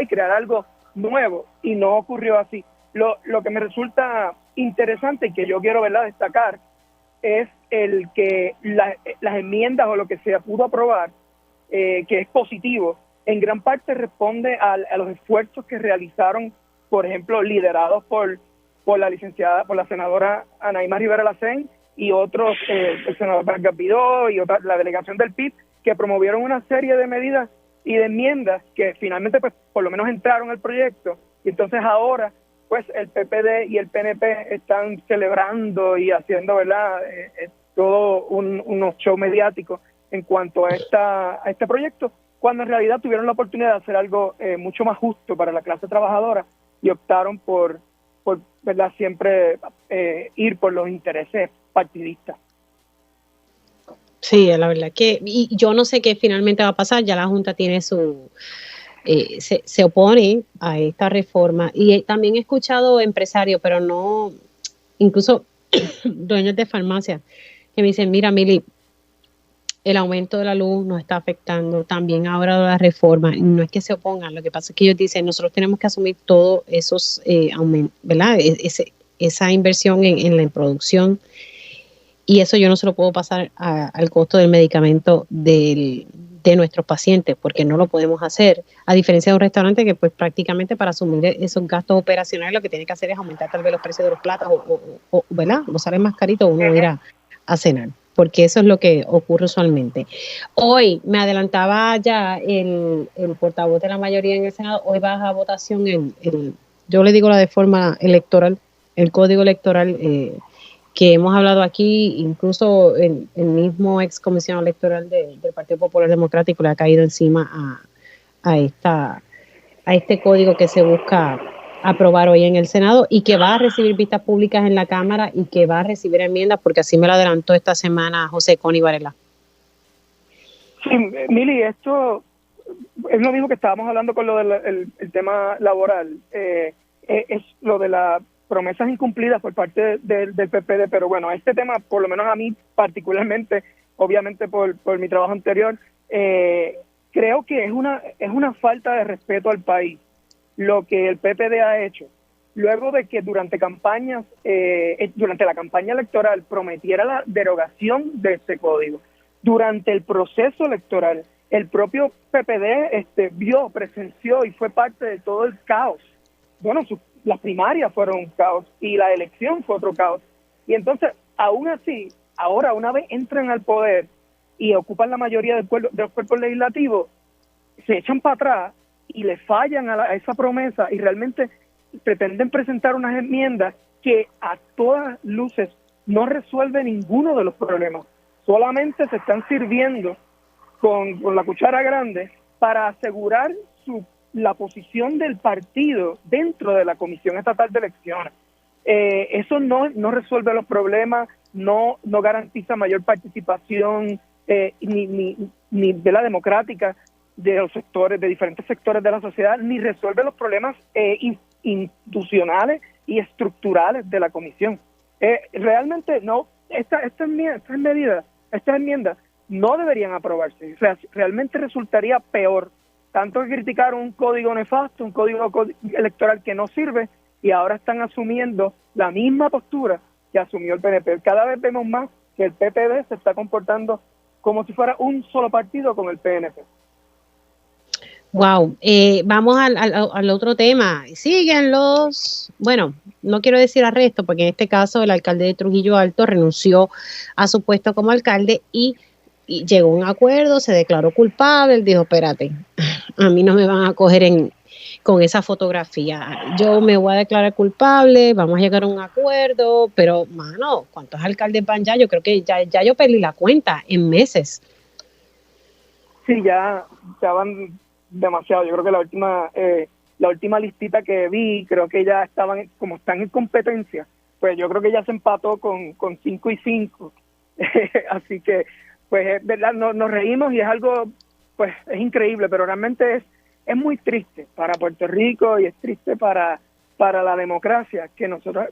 crear algo nuevo, y no ocurrió así. Lo que me resulta interesante y que yo quiero, ¿verdad?, destacar es el que las enmiendas o lo que se pudo aprobar, que es positivo, en gran parte responde a los esfuerzos que realizaron, por ejemplo, liderados por la senadora Anaíma Rivera Lacén y otros, el senador Vargas Vidó y la delegación del PIB, que promovieron una serie de medidas y de enmiendas que finalmente, pues, por lo menos entraron al proyecto. Y entonces ahora, pues, el PPD y el PNP están celebrando y haciendo, ¿verdad?, todo unos shows mediáticos en cuanto a este proyecto, cuando en realidad tuvieron la oportunidad de hacer algo mucho más justo para la clase trabajadora y optaron por ¿verdad?, siempre ir por los intereses partidistas. Sí, la verdad que, y yo no sé qué finalmente va a pasar, ya la Junta tiene se opone a esta reforma, y también he escuchado empresarios, pero no, incluso dueños de farmacia, que me dicen, mira, Mili, el aumento de la luz nos está afectando, también ahora la reforma, no es que se opongan, lo que pasa es que ellos dicen, nosotros tenemos que asumir todos esos aumentos, ¿verdad? Esa inversión en la producción, y eso yo no se lo puedo pasar al costo del medicamento de nuestros pacientes, porque no lo podemos hacer, a diferencia de un restaurante que pues prácticamente para asumir esos gastos operacionales lo que tiene que hacer es aumentar tal vez los precios de los platos o ¿verdad? O sale más carito uno ir a cenar, porque eso es lo que ocurre usualmente. Hoy me adelantaba ya el portavoz de la mayoría en el Senado, hoy va a votación yo le digo la de forma electoral, el código electoral que hemos hablado aquí, incluso el mismo ex comisionado electoral del Partido Popular Democrático le ha caído encima a este código que se busca aprobar hoy en el Senado y que va a recibir vistas públicas en la Cámara y que va a recibir enmiendas, porque así me lo adelantó esta semana José Coni Varela. Sí, Mili, esto es lo mismo que estábamos hablando con lo del el tema laboral, es lo de las promesas incumplidas por parte del PPD, pero bueno, este tema, por lo menos a mí particularmente, obviamente por mi trabajo anterior, creo que es una falta de respeto al país lo que el PPD ha hecho. Luego de que durante la campaña electoral prometiera la derogación de este código, durante el proceso electoral, el propio PPD presenció y fue parte de todo el caos. Bueno, las primarias fueron un caos y la elección fue otro caos. Y entonces, aún así, ahora una vez entran al poder y ocupan la mayoría de los cuerpos legislativos, se echan para atrás y le fallan a esa promesa y realmente pretenden presentar unas enmiendas que a todas luces no resuelve ninguno de los problemas. Solamente se están sirviendo con la cuchara grande para asegurar la posición del partido dentro de la Comisión Estatal de Elecciones. Eso no resuelve los problemas, no garantiza mayor participación ni de la democrática de los sectores, de diferentes sectores de la sociedad, ni resuelve los problemas institucionales y estructurales de la comisión. Realmente no, estas enmiendas no deberían aprobarse. O sea, realmente resultaría peor, tanto que criticaron un código nefasto, un código electoral que no sirve, y ahora están asumiendo la misma postura que asumió el PNP. Cada vez vemos más que el PPD se está comportando como si fuera un solo partido con el PNP. Wow, vamos al otro tema. Siguen bueno, no quiero decir arresto, porque en este caso el alcalde de Trujillo Alto renunció a su puesto como alcalde y llegó a un acuerdo, se declaró culpable. Él dijo, espérate, a mí no me van a coger con esa fotografía. Yo me voy a declarar culpable, vamos a llegar a un acuerdo, pero, mano, ¿cuántos alcaldes van ya? Yo creo que ya yo perdí la cuenta en meses. Sí, ya van demasiado. Yo creo que la última listita que vi, creo que ya estaban, como están en competencia, pues yo creo que ya se empató con 5 y 5. Así que, pues, es verdad, nos reímos y es algo, pues, es increíble, pero realmente es muy triste para Puerto Rico y es triste para la democracia que nosotros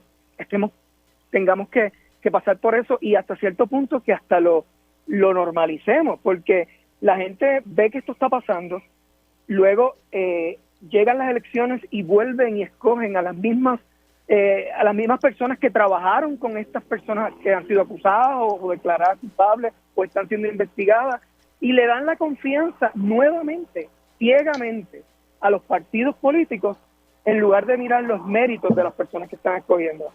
tengamos que pasar por eso, y hasta cierto punto que hasta lo normalicemos, porque la gente ve que esto está pasando, luego llegan las elecciones y vuelven y escogen a las mismas personas que trabajaron con estas personas que han sido acusadas o declaradas culpables o están siendo investigadas, y le dan la confianza nuevamente, ciegamente, a los partidos políticos en lugar de mirar los méritos de las personas que están escogiendo.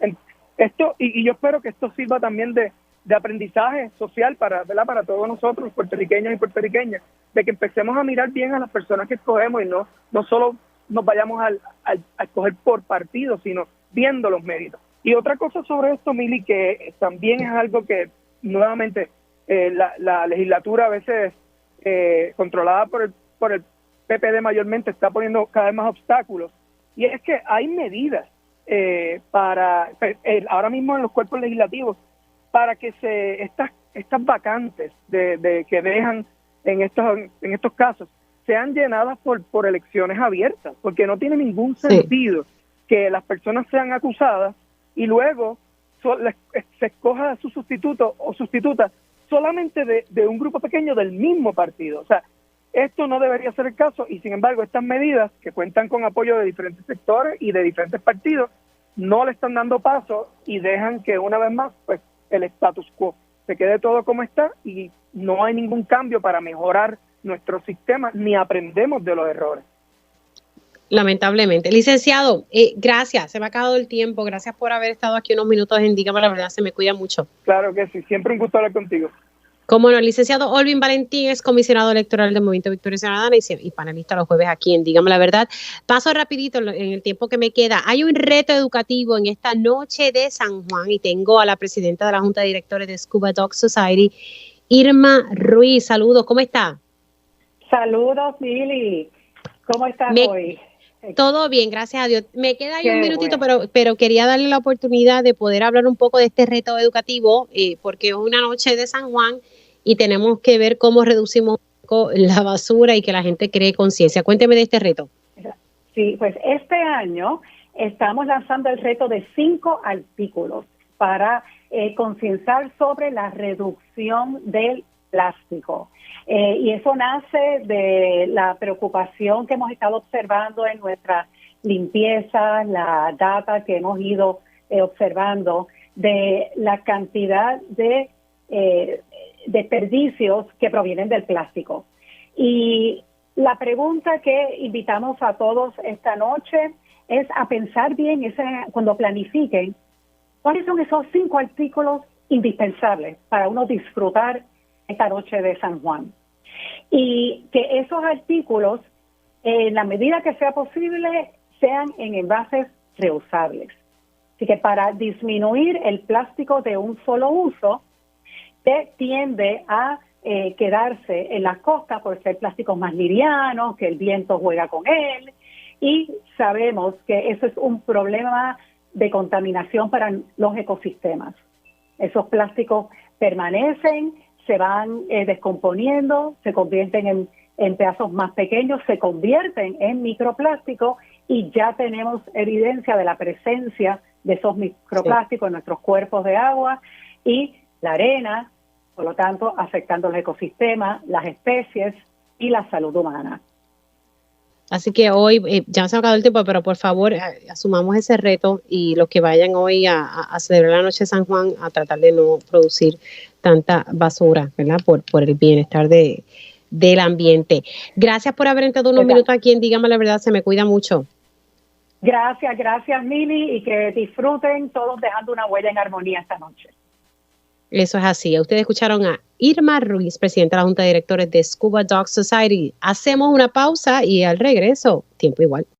Esto, y yo espero que esto sirva también de aprendizaje social para todos nosotros, puertorriqueños y puertorriqueñas, de que empecemos a mirar bien a las personas que escogemos y no solo nos vayamos a escoger por partido, sino viendo los méritos. Y otra cosa sobre esto, Mili, que también es algo que nuevamente la legislatura a veces controlada por el PPD mayormente está poniendo cada vez más obstáculos, y es que hay medidas ahora mismo en los cuerpos legislativos para que estas vacantes de que dejan en estos casos sean llenadas por elecciones abiertas, porque no tiene ningún sentido que las personas sean acusadas y luego se escoja a su sustituto o sustituta solamente de un grupo pequeño del mismo partido. O sea, esto no debería ser el caso, y sin embargo estas medidas, que cuentan con apoyo de diferentes sectores y de diferentes partidos, no le están dando paso y dejan que una vez más pues el status quo se quede todo como está, y no hay ningún cambio para mejorar nuestro sistema, ni aprendemos de los errores. Lamentablemente. Licenciado, gracias, se me ha acabado el tiempo, gracias por haber estado aquí unos minutos en Dígame la Verdad, se me cuida mucho. Claro que sí, siempre un gusto hablar contigo. Como no, el licenciado Olvin Valentín es comisionado electoral del Movimiento Victoria Ciudadana y panelista los jueves aquí en Dígame la Verdad. Paso rapidito en el tiempo que me queda. Hay un reto educativo en esta noche de San Juan y tengo a la presidenta de la Junta de Directores de Scuba Dog Society, Irma Ruiz. Saludos, ¿cómo está? Saludos, Mili. ¿Cómo estás hoy? Todo bien, gracias a Dios. Me queda ahí un minutito, bueno, pero quería darle la oportunidad de poder hablar un poco de este reto educativo, porque es una noche de San Juan y tenemos que ver cómo reducimos la basura y que la gente cree conciencia. Cuénteme de este reto. Sí, pues este año estamos lanzando el reto de 5 artículos para concienciar sobre la reducción del plástico. Y eso nace de la preocupación que hemos estado observando en nuestra limpieza, la data que hemos ido observando de la cantidad de desperdicios que provienen del plástico. Y la pregunta que invitamos a todos esta noche es a pensar bien cuando planifiquen cuáles son esos 5 artículos indispensables para uno disfrutar esta noche de San Juan. Y que esos artículos, en la medida que sea posible, sean en envases reusables. Así que para disminuir el plástico de un solo uso, que tiende a quedarse en las costas por ser plásticos más livianos, que el viento juega con él, y sabemos que eso es un problema de contaminación para los ecosistemas. Esos plásticos permanecen, se van descomponiendo, se convierten en pedazos más pequeños, se convierten en microplásticos, y ya tenemos evidencia de la presencia de esos microplásticos en nuestros cuerpos de agua, y la arena, por lo tanto afectando los ecosistemas, las especies y la salud humana. Así que hoy, ya se ha acabado el tiempo, pero por favor asumamos ese reto y los que vayan hoy a celebrar la noche de San Juan, a tratar de no producir tanta basura, ¿verdad? Por el bienestar del ambiente. Gracias por haber entrado unos minutos aquí en Dígame la Verdad, se me cuida mucho. Gracias Mili, y que disfruten todos dejando una huella en armonía esta noche. Eso es así. Ustedes escucharon a Irma Ruiz, presidenta de la Junta de Directores de Scuba Dog Society. Hacemos una pausa y al regreso, tiempo igual.